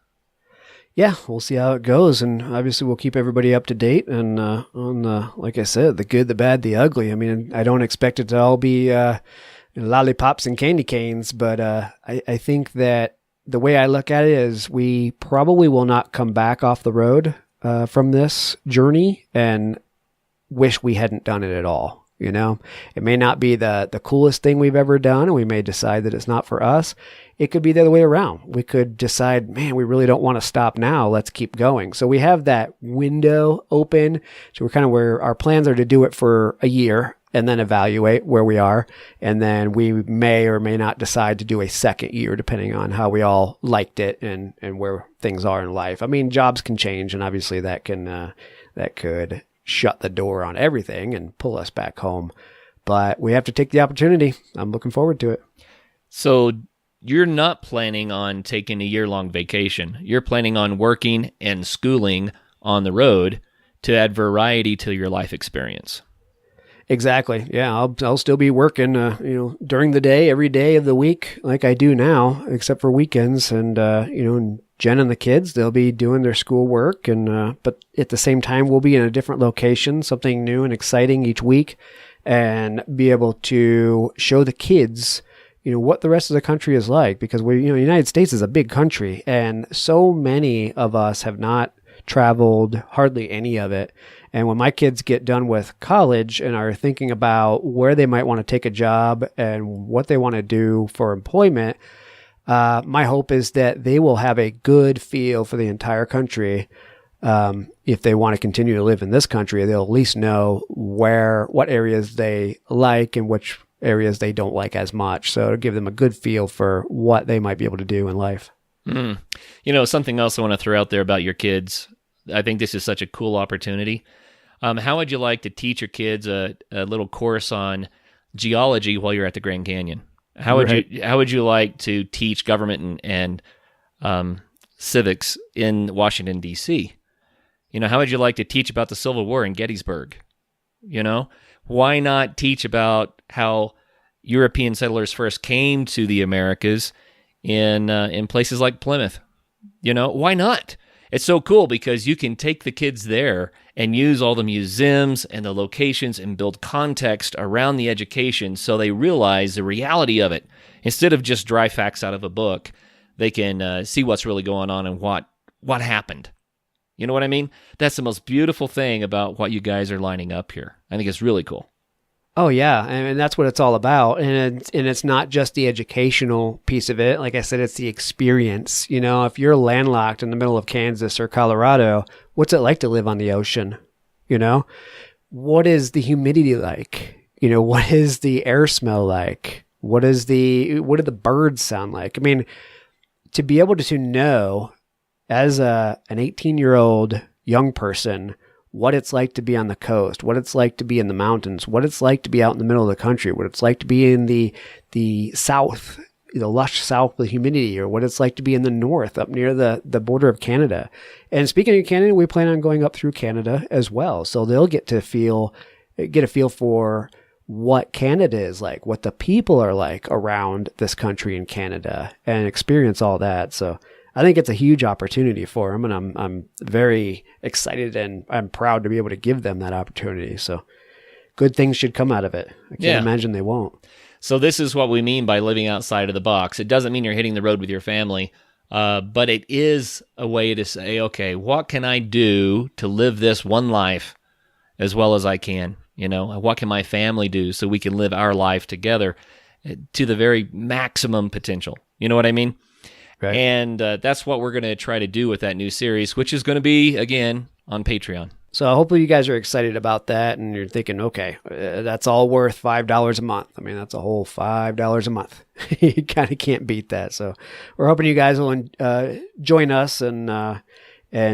Yeah, we'll see how it goes, and obviously we'll keep everybody up to date and on the, like I said, the good, the bad, the ugly. I mean, I don't expect it to all be lollipops and candy canes, but I think that the way I look at it is we probably will not come back off the road from this journey and wish we hadn't done it at all. You know, it may not be the coolest thing we've ever done, and we may decide that it's not for us. It could be the other way around. We could decide, man, we really don't want to stop now. Let's keep going. So we have that window open. So we're kind of where our plans are to do it for a year and then evaluate where we are. And then we may or may not decide to do a second year, depending on how we all liked it and where things are in life. I mean, jobs can change, and obviously that could shut the door on everything and pull us back home. But we have to take the opportunity. I'm looking forward to it. So you're not planning on taking a year-long vacation. You're planning on working and schooling on the road to add variety to your life experience. Exactly. Yeah, I'll still be working, during the day, every day of the week, like I do now, except for weekends. And and Jen and the kids, they'll be doing their schoolwork, and but at the same time, we'll be in a different location, something new and exciting each week, and be able to show the kids what the rest of the country is like, because the United States is a big country, and so many of us have not traveled hardly any of it. And when my kids get done with college and are thinking about where they might want to take a job and what they want to do for employment, my hope is that they will have a good feel for the entire country. If they want to continue to live in this country, they'll at least know what areas they like and which areas they don't like as much. So it'll give them a good feel for what they might be able to do in life. Mm. Something else I want to throw out there about your kids. I think this is such a cool opportunity. How would you like to teach your kids a little course on geology while you're at the Grand Canyon? How would you like to teach government and civics in Washington, D.C.? How would you like to teach about the Civil War in Gettysburg? Why not teach about how European settlers first came to the Americas in places like Plymouth? Why not? It's so cool because you can take the kids there and use all the museums and the locations and build context around the education so they realize the reality of it. Instead of just dry facts out of a book, they can see what's really going on and what happened. You know what I mean? That's the most beautiful thing about what you guys are lining up here. I think it's really cool. Oh, yeah. And that's what it's all about. And it's not just the educational piece of it. Like I said, it's the experience. If you're landlocked in the middle of Kansas or Colorado, what's it like to live on the ocean? What is the humidity like? What is the air smell like? What do the birds sound like? I mean, to be able to know as an 18-year-old young person what it's like to be on the coast, what it's like to be in the mountains, what it's like to be out in the middle of the country, what it's like to be in the south, the lush south with humidity, or what it's like to be in the north up near the border of Canada. And speaking of Canada, we plan on going up through Canada as well. So they'll get a feel for what Canada is like, what the people are like around this country in Canada, and experience all that. So I think it's a huge opportunity for them, and I'm very excited and I'm proud to be able to give them that opportunity. So good things should come out of it. I can't imagine they won't. So this is what we mean by living outside of the box. It doesn't mean you're hitting the road with your family, but it is a way to say, okay, what can I do to live this one life as well as I can? What can my family do so we can live our life together to the very maximum potential? You know what I mean? Right. And that's what we're going to try to do with that new series, which is going to be, again, on Patreon. So hopefully you guys are excited about that, and you're thinking, okay, that's all worth $5 a month. I mean, that's a whole $5 a month. You kind of can't beat that. So we're hoping you guys will join us and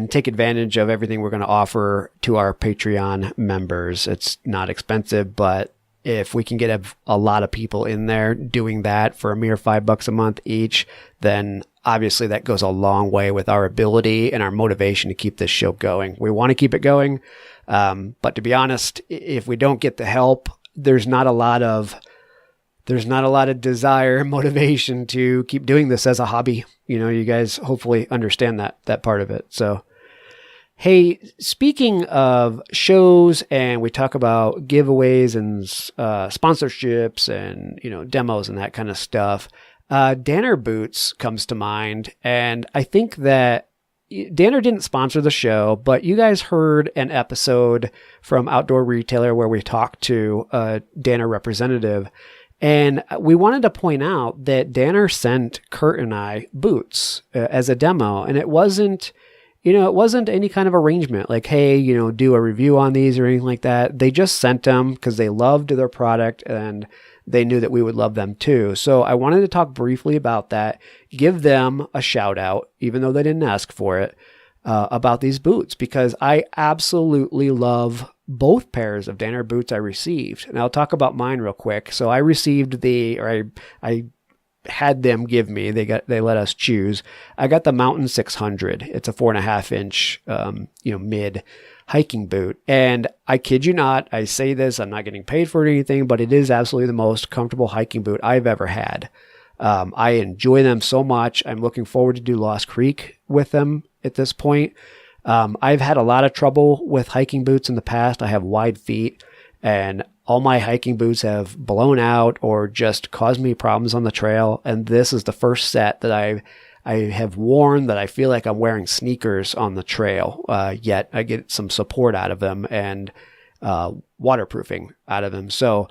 take advantage of everything we're going to offer to our Patreon members. It's not expensive, but if we can get a lot of people in there doing that for a mere $5 a month each, then obviously that goes a long way with our ability and our motivation to keep this show going. We want to keep it going. But to be honest, if we don't get the help, there's not a lot of desire and motivation to keep doing this as a hobby. You know, you guys hopefully understand that part of it. So, hey, speaking of shows, and we talk about giveaways and sponsorships and, you know, demos and that kind of stuff, Danner Boots comes to mind. And I think that Danner didn't sponsor the show, but you guys heard an episode from Outdoor Retailer where we talked to a Danner representative. And we wanted to point out that Danner sent Curt and I boots as a demo. And it wasn't any kind of arrangement like, hey, you know, do a review on these or anything like that. They just sent them because they loved their product and they knew that we would love them too. So I wanted to talk briefly about that, give them a shout out, even though they didn't ask for it, about these boots, because I absolutely love both pairs of Danner boots I received. And I'll talk about mine real quick. So I received I had them give me, they let us choose. I got the Mountain 600. It's a 4.5 inch, mid hiking boot. And I kid you not, I say this, I'm not getting paid for it or anything, but it is absolutely the most comfortable hiking boot I've ever had. I enjoy them so much. I'm looking forward to do Lost Creek with them at this point. I've had a lot of trouble with hiking boots in the past. I have wide feet, and all my hiking boots have blown out or just caused me problems on the trail. And this is the first set that I have worn that I feel like I'm wearing sneakers on the trail. Yet I get some support out of them and waterproofing out of them. So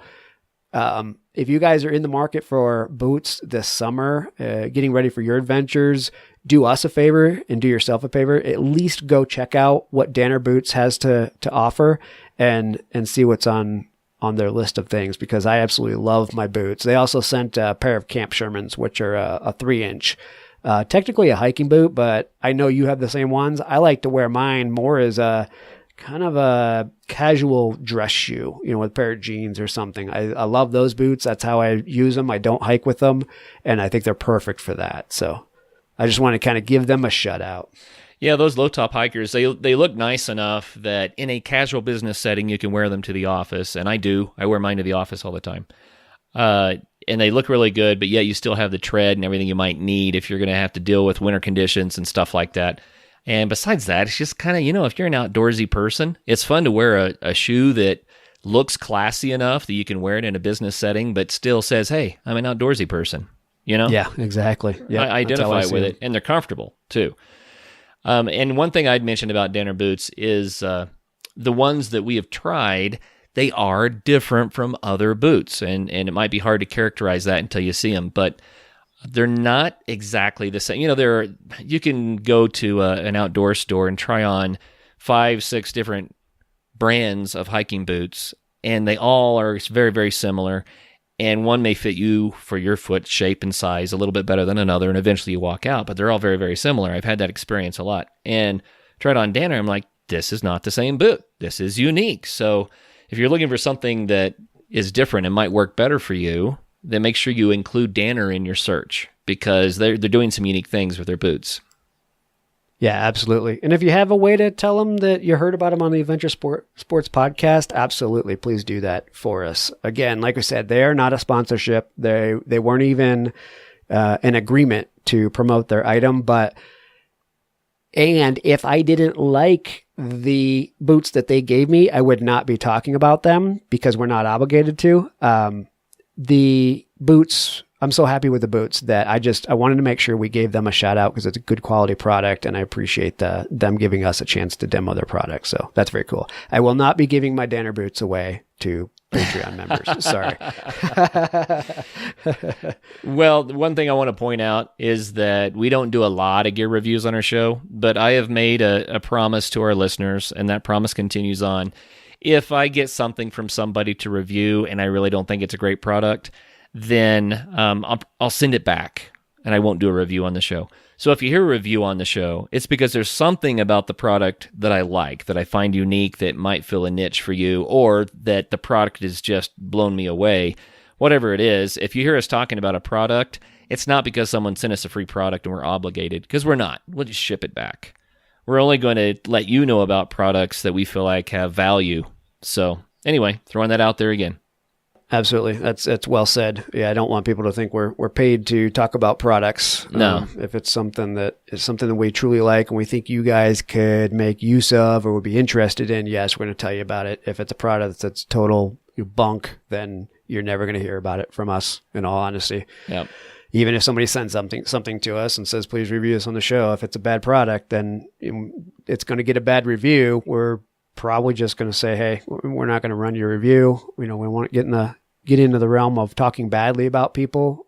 if you guys are in the market for boots this summer, getting ready for your adventures, do us a favor and do yourself a favor. At least go check out what Danner Boots has to offer and see what's on their list of things, because I absolutely love my boots. They also sent a pair of Camp Shermans, which are a 3-inch. Technically a hiking boot, but I know you have the same ones. I like to wear mine more as a kind of a casual dress shoe, you know, with a pair of jeans or something. I love those boots. That's how I use them. I don't hike with them, and I think they're perfect for that. So I just want to kind of give them a shout out. Yeah, those low-top hikers, they look nice enough that in a casual business setting, you can wear them to the office, and I do. I wear mine to the office all the time. And they look really good, but yet you still have the tread and everything you might need if you're going to have to deal with winter conditions and stuff like that. And besides that, it's just kind of, you know, if you're an outdoorsy person, it's fun to wear a shoe that looks classy enough that you can wear it in a business setting, but still says, hey, I'm an outdoorsy person, you know? Yeah, exactly. Yep, I identify with it, and they're comfortable too. And one thing I'd mentioned about Danner boots is the ones that we have tried, they are different from other boots, and it might be hard to characterize that until you see them, but they're not exactly the same. You know, you can go to an outdoor store and try on 5-6 different brands of hiking boots, and they all are very, very similar. And one may fit you for your foot shape and size a little bit better than another, and eventually you walk out. But they're all very, very similar. I've had that experience a lot. And tried on Danner, I'm like, this is not the same boot. This is unique. So if you're looking for something that is different and might work better for you, then make sure you include Danner in your search, because they're doing some unique things with their boots. Yeah, absolutely. And if you have a way to tell them that you heard about them on the Adventure Sports podcast, absolutely, please do that for us. Again, like I said, they are not a sponsorship. They weren't even an agreement to promote their item. And if I didn't like the boots that they gave me, I would not be talking about them, because we're not obligated to. The boots, I'm so happy with the boots that I wanted to make sure we gave them a shout out, because it's a good quality product, and I appreciate them giving us a chance to demo their product. So that's very cool. I will not be giving my Danner boots away to Patreon members. Sorry. Well, one thing I want to point out is that we don't do a lot of gear reviews on our show, but I have made a promise to our listeners, and that promise continues on. If I get something from somebody to review and I really don't think it's a great product, then I'll send it back, and I won't do a review on the show. So if you hear a review on the show, it's because there's something about the product that I like, that I find unique, that might fill a niche for you, or that the product has just blown me away. Whatever it is, if you hear us talking about a product, it's not because someone sent us a free product and we're obligated, because we're not. We'll just ship it back. We're only going to let you know about products that we feel like have value. So anyway, throwing that out there again. Absolutely. That's well said. Yeah, I don't want people to think we're paid to talk about products. No. If it's something that we truly like and we think you guys could make use of or would be interested in, yes, we're going to tell you about it. If it's a product that's total bunk, then you're never going to hear about it from us, in all honesty. Yep. Even if somebody sends something to us and says, please review this on the show, if it's a bad product, then it's going to get a bad review. We're probably just going to say, hey, we're not going to run your review. We want to get into the realm of talking badly about people.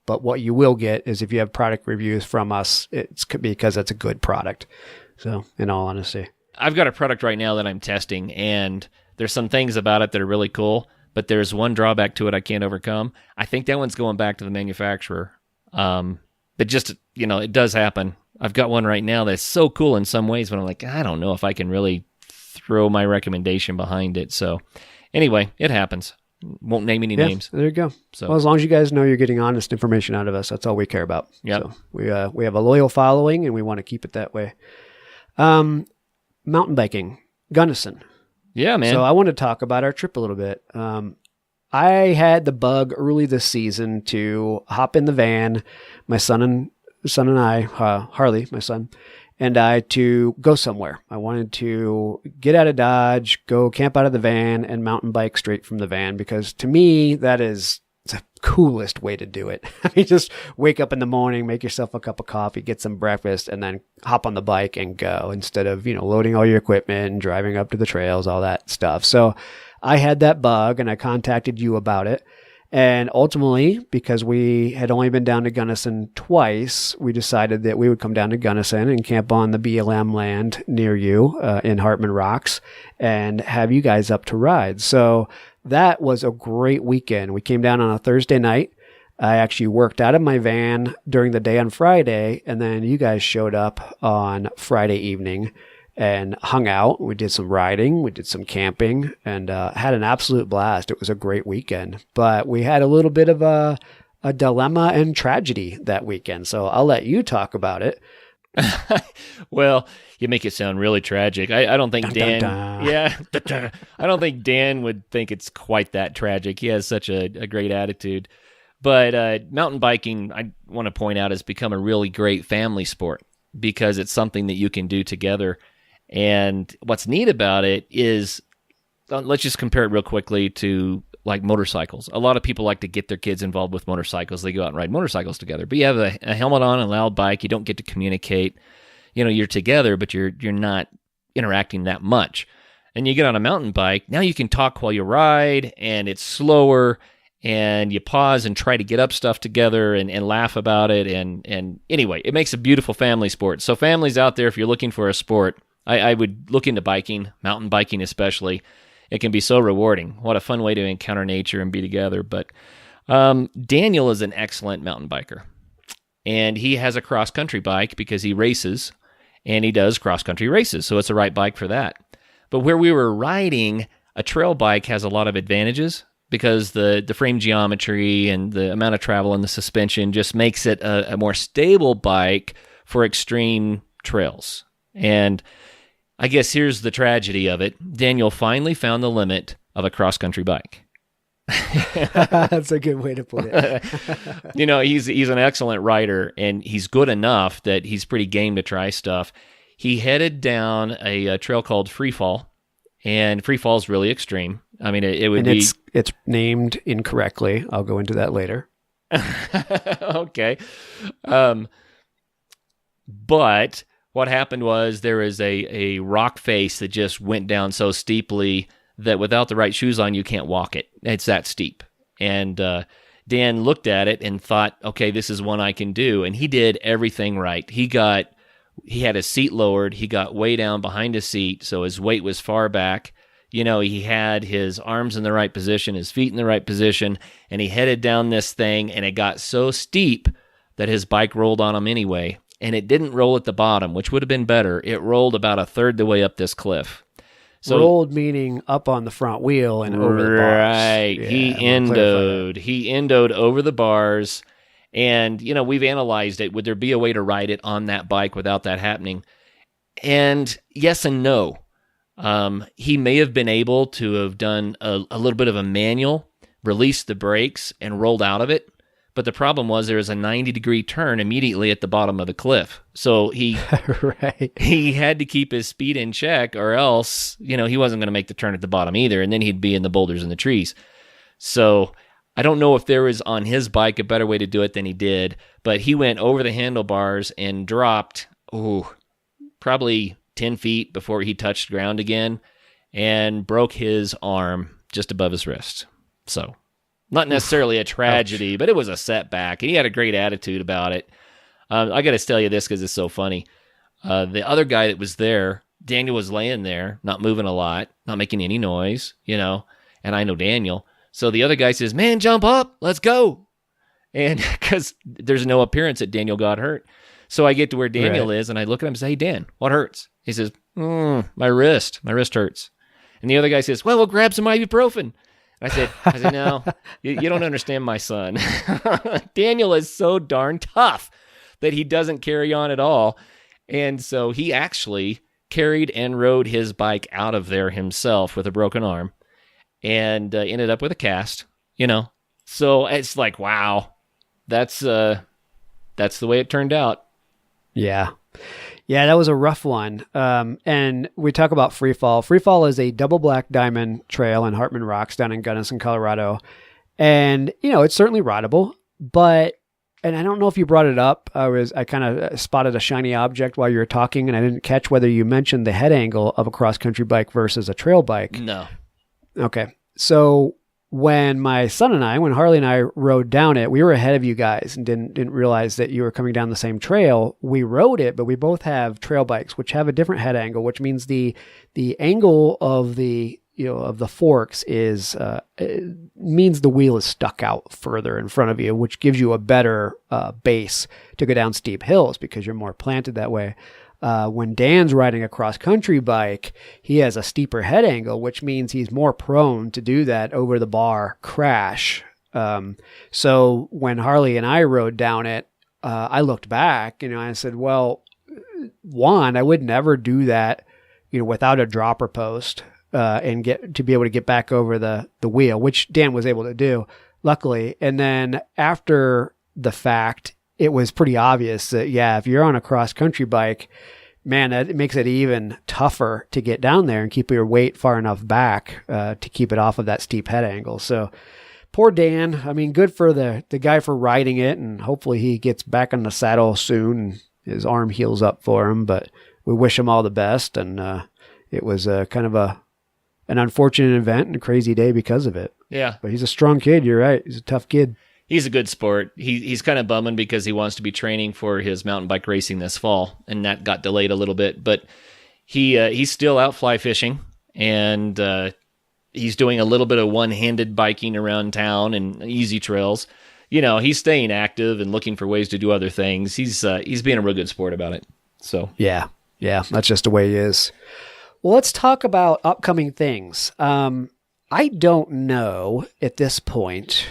But what you will get is if you have product reviews from us, it's because it's a good product. So in all honesty, I've got a product right now that I'm testing, and there's some things about it that are really cool, but there's one drawback to it I can't overcome. I think that one's going back to the manufacturer. But just, it does happen. I've got one right now that's so cool in some ways, but I'm like, I don't know if I can really throw my recommendation behind it. So anyway, it happens. Won't name any names. There you go. So, well, as long as you guys know you're getting honest information out of us, that's all we care about. Yep. So we have a loyal following, and we want to keep it that way. Mountain biking, Gunnison. Yeah, man. So I want to talk about our trip a little bit. I had the bug early this season to hop in the van, my son and I, Harley, my son, and I, to go somewhere. I wanted to get out of Dodge, go camp out of the van, and mountain bike straight from the van, because to me, that is the coolest way to do it. I mean, just wake up in the morning, make yourself a cup of coffee, get some breakfast, and then hop on the bike and go, instead of, loading all your equipment and driving up to the trails, all that stuff. So I had that bug, and I contacted you about it. And ultimately, because we had only been down to Gunnison twice, we decided that we would come down to Gunnison and camp on the BLM land near you in Hartman Rocks and have you guys up to ride. So that was a great weekend. We came down on a Thursday night. I actually worked out of my van during the day on Friday, and then you guys showed up on Friday evening and hung out. We did some riding, we did some camping, and had an absolute blast. It was a great weekend, but we had a little bit of a dilemma and tragedy that weekend. So I'll let you talk about it. Well, you make it sound really tragic. I don't think Dan. Dun. Yeah, I don't think Dan would think it's quite that tragic. He has such a great attitude. But mountain biking, I want to point out, has become a really great family sport because it's something that you can do together. And what's neat about it is, let's just compare it real quickly to like motorcycles. A lot of people like to get their kids involved with motorcycles. They go out and ride motorcycles together. But you have a helmet on, a loud bike. You don't get to communicate. You're together, but you're not interacting that much. And you get on a mountain bike. Now you can talk while you ride, and it's slower. And you pause and try to get up stuff together and laugh about it. And anyway, it makes a beautiful family sport. So families out there, if you're looking for a sport, I would look into biking, mountain biking especially. It can be so rewarding. What a fun way to encounter nature and be together. But Daniel is an excellent mountain biker. And he has a cross-country bike because he races, and he does cross-country races. So it's the right bike for that. But where we were riding, a trail bike has a lot of advantages because the frame geometry and the amount of travel and the suspension just makes it a more stable bike for extreme trails. And I guess here's the tragedy of it. Daniel finally found the limit of a cross-country bike. That's a good way to put it. He's an excellent rider, and he's good enough that he's pretty game to try stuff. He headed down a trail called Freefall, and Freefall is really extreme. I mean, it would be... It's named incorrectly. I'll go into that later. Okay. But what happened was there is a rock face that just went down so steeply that without the right shoes on, you can't walk it. It's that steep. And Dan looked at it and thought, okay, this is one I can do. And he did everything right. He had his seat lowered. He got way down behind his seat, so his weight was far back. He had his arms in the right position, his feet in the right position, and he headed down this thing, and it got so steep that his bike rolled on him anyway. And it didn't roll at the bottom, which would have been better. It rolled about a third the way up this cliff. So, rolled meaning up on the front wheel and over the bars. Right. Yeah, he endoed over the bars. And, we've analyzed it. Would there be a way to ride it on that bike without that happening? And yes and no. He may have been able to have done a little bit of a manual, released the brakes, and rolled out of it. But the problem was there was a 90-degree turn immediately at the bottom of the cliff. So he he had to keep his speed in check, or else, he wasn't going to make the turn at the bottom either, and then he'd be in the boulders and the trees. So I don't know if there was on his bike a better way to do it than he did, but he went over the handlebars and dropped, probably 10 feet before he touched ground again, and broke his arm just above his wrist. So not necessarily a tragedy, but it was a setback. And he had a great attitude about it. I got to tell you this because it's so funny. The other guy that was there, Daniel was laying there, not moving a lot, not making any noise, and I know Daniel. So the other guy says, "Man, jump up, let's go." And because there's no appearance that Daniel got hurt. So I get to where Daniel is, and I look at him and say, "Hey, Dan, what hurts?" He says, my wrist hurts. And the other guy says, "Well, we'll grab some ibuprofen." I said, "No, you don't understand my son. Daniel is so darn tough that he doesn't carry on at all." And so he actually carried and rode his bike out of there himself with a broken arm and ended up with a cast, So it's like, wow, that's the way it turned out. Yeah. Yeah, that was a rough one. And we talk about Free Fall. Free Fall is a double black diamond trail in Hartman Rocks down in Gunnison, Colorado. And, it's certainly rideable, and I don't know if you brought it up. I kind of spotted a shiny object while you were talking, and I didn't catch whether you mentioned the head angle of a cross-country bike versus a trail bike. No. Okay. So when Harley and I rode down it, we were ahead of you guys and didn't realize that you were coming down the same trail. We rode it, but we both have trail bikes, which have a different head angle, which means the angle of the forks means the wheel is stuck out further in front of you, which gives you a better base to go down steep hills because you're more planted that way. When Dan's riding a cross-country bike, he has a steeper head angle, which means he's more prone to do that over-the-bar crash. So when Harley and I rode down it, I looked back, and I said, well, one, I would never do that, without a dropper post and be able to get back over the wheel, which Dan was able to do, luckily. And then after the fact, it was pretty obvious that, if you're on a cross-country bike, man, it makes it even tougher to get down there and keep your weight far enough back to keep it off of that steep head angle. So poor Dan, good for the guy for riding it, and hopefully he gets back on the saddle soon and his arm heals up for him, but we wish him all the best. And it was kind of an unfortunate event and a crazy day because of it. Yeah. But he's a strong kid. You're right. He's a tough kid. He's a good sport. He's kind of bumming because he wants to be training for his mountain bike racing this fall, and that got delayed a little bit. But he's still out fly fishing, and he's doing a little bit of one-handed biking around town and easy trails. He's staying active and looking for ways to do other things. He's being a real good sport about it. So yeah, that's just the way he is. Well, let's talk about upcoming things. I don't know at this point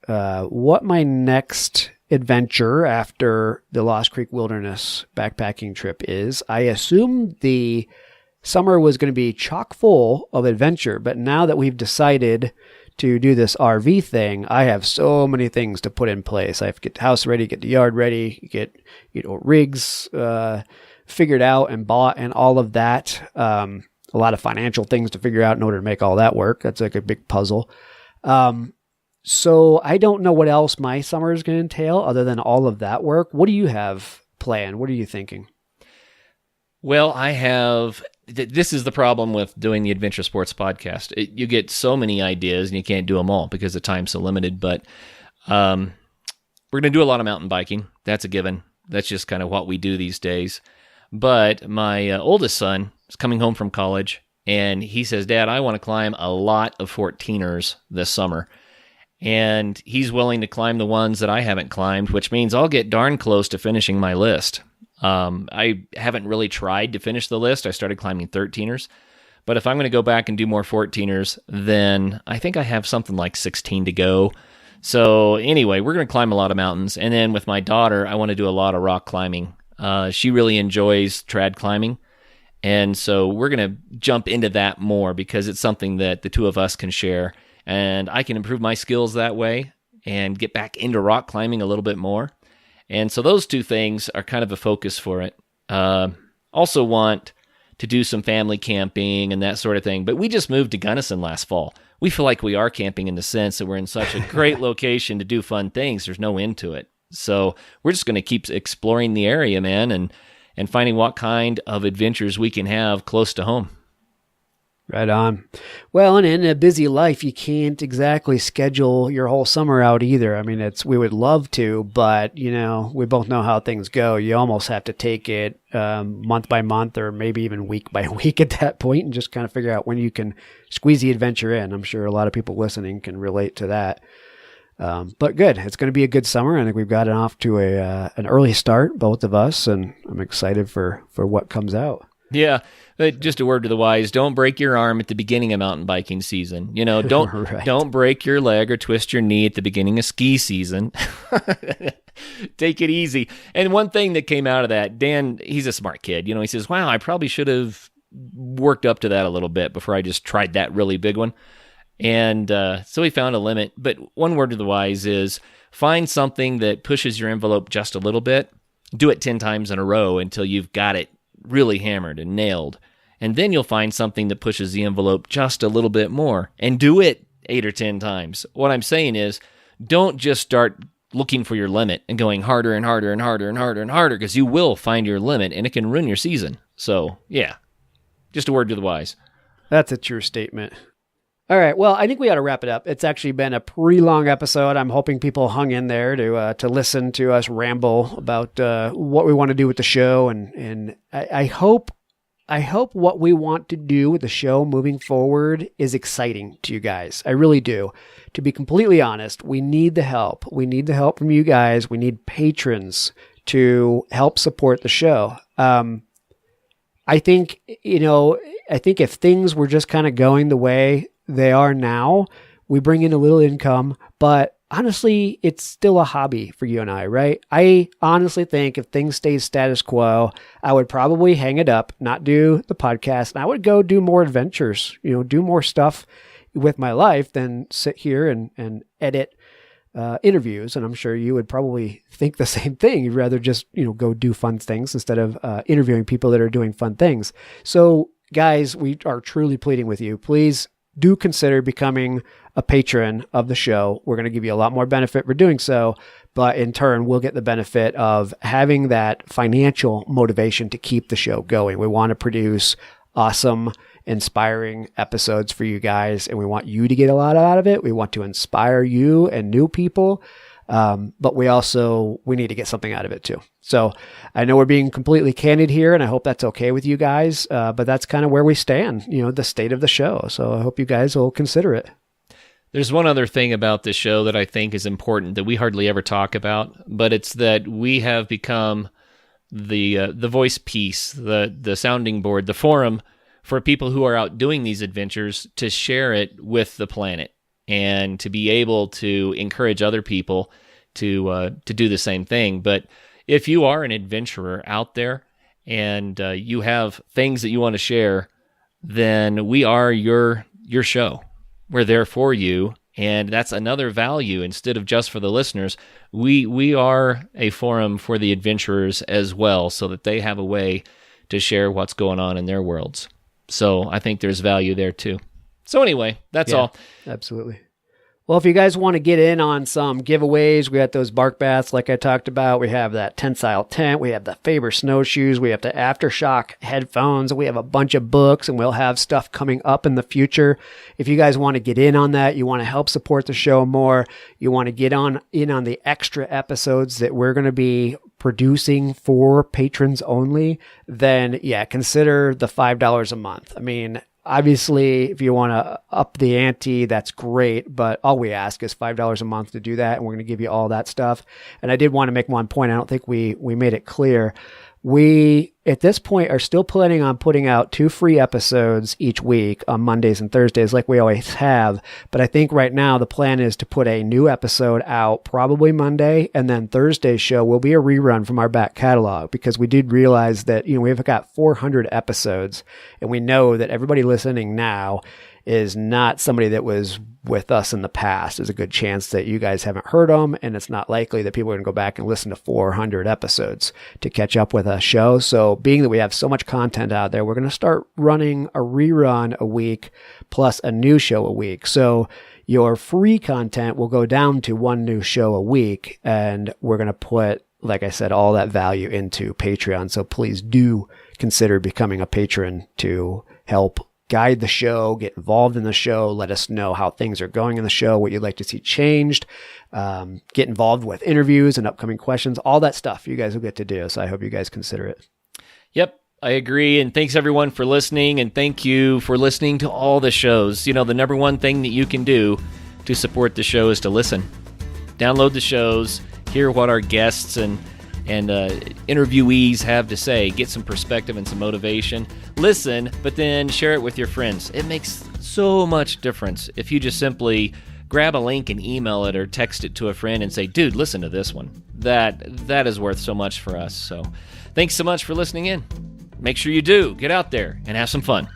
what my next adventure after the Lost Creek Wilderness backpacking trip is. I assume the summer was going to be chock full of adventure, but now that we've decided to do this RV thing, I have so many things to put in place. I have to get the house ready, get the yard ready, get rigs figured out and bought and all of that. A lot of financial things to figure out in order to make all that work. That's like a big puzzle. So I don't know what else my summer is going to entail other than all of that work. What do you have planned? What are you thinking? Well, I have this is the problem with doing the Adventure Sports Podcast. You get so many ideas and you can't do them all because the time's so limited. But we're going to do a lot of mountain biking. That's a given. That's just kind of what we do these days. But my oldest son is coming home from college, and he says, Dad, I want to climb a lot of 14ers this summer. And he's willing to climb the ones that I haven't climbed, which means I'll get darn close to finishing my list. I haven't really tried to finish the list. I started climbing 13ers. But if I'm going to go back and do more 14ers, then I think I have something like 16 to go. So anyway, we're going to climb a lot of mountains. And then with my daughter, I want to do a lot of rock climbing. She really enjoys trad climbing. And so we're going to jump into that more because it's something that the two of us can share. And I can improve my skills that way and get back into rock climbing a little bit more. And so those two things are kind of a focus for it. Also want to do some family camping and that sort of thing. But we just moved to Gunnison last fall. We feel like we are camping in the sense that we're in such a great location to do fun things. There's no end to it. So we're just going to keep exploring the area, man, and finding what kind of adventures we can have close to home. Right on. Well, and in a busy life, you can't exactly schedule your whole summer out either. I mean, we would love to, but, we both know how things go. You almost have to take it month by month or maybe even week by week at that point and just kind of figure out when you can squeeze the adventure in. I'm sure a lot of people listening can relate to that. But good. It's going to be a good summer. I think we've gotten off to an early start, both of us, and I'm excited for what comes out. Yeah. Just a word to the wise, don't break your arm at the beginning of mountain biking season. Don't Right. Don't break your leg or twist your knee at the beginning of ski season. Take it easy. And one thing that came out of that, Dan, he's a smart kid. He says, wow, I probably should have worked up to that a little bit before I just tried that really big one. And so he found a limit. But one word to the wise is find something that pushes your envelope just a little bit. Do it 10 times in a row until you've got it really hammered and nailed. And then you'll find something that pushes the envelope just a little bit more and do it 8 or 10 times. What I'm saying is don't just start looking for your limit and going harder and harder and harder and harder and harder because you will find your limit and it can ruin your season. So, yeah, just a word to the wise. That's a true statement. All right. Well, I think we ought to wrap it up. It's actually been a pretty long episode. I'm hoping people hung in there to listen to us ramble about what we want to do with the show, and I hope what we want to do with the show moving forward is exciting to you guys. I really do. To be completely honest, we need the help. We need the help from you guys. We need patrons to help support the show. I think if things were just kind of going the way they are now, we bring in a little income, but honestly, it's still a hobby for you and I, right? I honestly think if things stay status quo, I would probably hang it up, not do the podcast, and I would go do more adventures, do more stuff with my life than sit here and edit interviews. And I'm sure you would probably think the same thing. You'd rather just, go do fun things instead of interviewing people that are doing fun things. So guys, we are truly pleading with you. Please do consider becoming a patron of the show. We're going to give you a lot more benefit for doing so, but in turn, we'll get the benefit of having that financial motivation to keep the show going. We want to produce awesome, inspiring episodes for you guys, and we want you to get a lot out of it. We want to inspire you and new people, but we need to get something out of it too. So I know we're being completely candid here, and I hope that's okay with you guys, but that's kind of where we stand, the state of the show. So I hope you guys will consider it. There's one other thing about this show that I think is important that we hardly ever talk about, but it's that we have become the voice piece, the sounding board, the forum for people who are out doing these adventures to share it with the planet and to be able to encourage other people to do the same thing. But if you are an adventurer out there and you have things that you want to share, then we are your show. We're there for you, and that's another value. Instead of just for the listeners, we are a forum for the adventurers as well, so that they have a way to share what's going on in their worlds. So I think there's value there too. So anyway, that's all. Absolutely. Well, if you guys want to get in on some giveaways, we got those bark baths like I talked about. We have that tensile tent. We have the Faber snowshoes. We have the Aftershock headphones. We have a bunch of books, and we'll have stuff coming up in the future. If you guys want to get in on that, you want to help support the show more, you want to get in on the extra episodes that we're going to be producing for patrons only, then yeah, consider the $5 a month. I mean, obviously, if you want to up the ante, that's great, but all we ask is $5 a month to do that, and we're going to give you all that stuff. And I did want to make one point. I don't think we made it clear. We, at this point, are still planning on putting out 2 free episodes each week on Mondays and Thursdays like we always have. But I think right now the plan is to put a new episode out probably Monday, and then Thursday's show will be a rerun from our back catalog, because we did realize that, we've got 400 episodes, and we know that everybody listening now is not somebody that was with us in the past. There's a good chance that you guys haven't heard them, and it's not likely that people are going to go back and listen to 400 episodes to catch up with a show. So being that we have so much content out there, we're going to start running a rerun a week plus a new show a week. So your free content will go down to 1 new show a week, and we're going to put, like I said, all that value into Patreon. So please do consider becoming a patron to help guide the show, get involved in the show, let us know how things are going in the show, what you'd like to see changed, get involved with interviews and upcoming questions, all that stuff you guys will get to do. So I hope you guys consider it. Yep, I agree. And thanks everyone for listening. And thank you for listening to all the shows. The number one thing that you can do to support the show is to listen. Download the shows, hear what our guests and interviewees have to say, get some perspective and some motivation. Listen, but then share it with your friends. It makes so much difference if you just simply grab a link and email it or text it to a friend and say, dude, listen to this one. That is worth so much for us. So thanks so much for listening in. Make sure you do get out there and have some fun.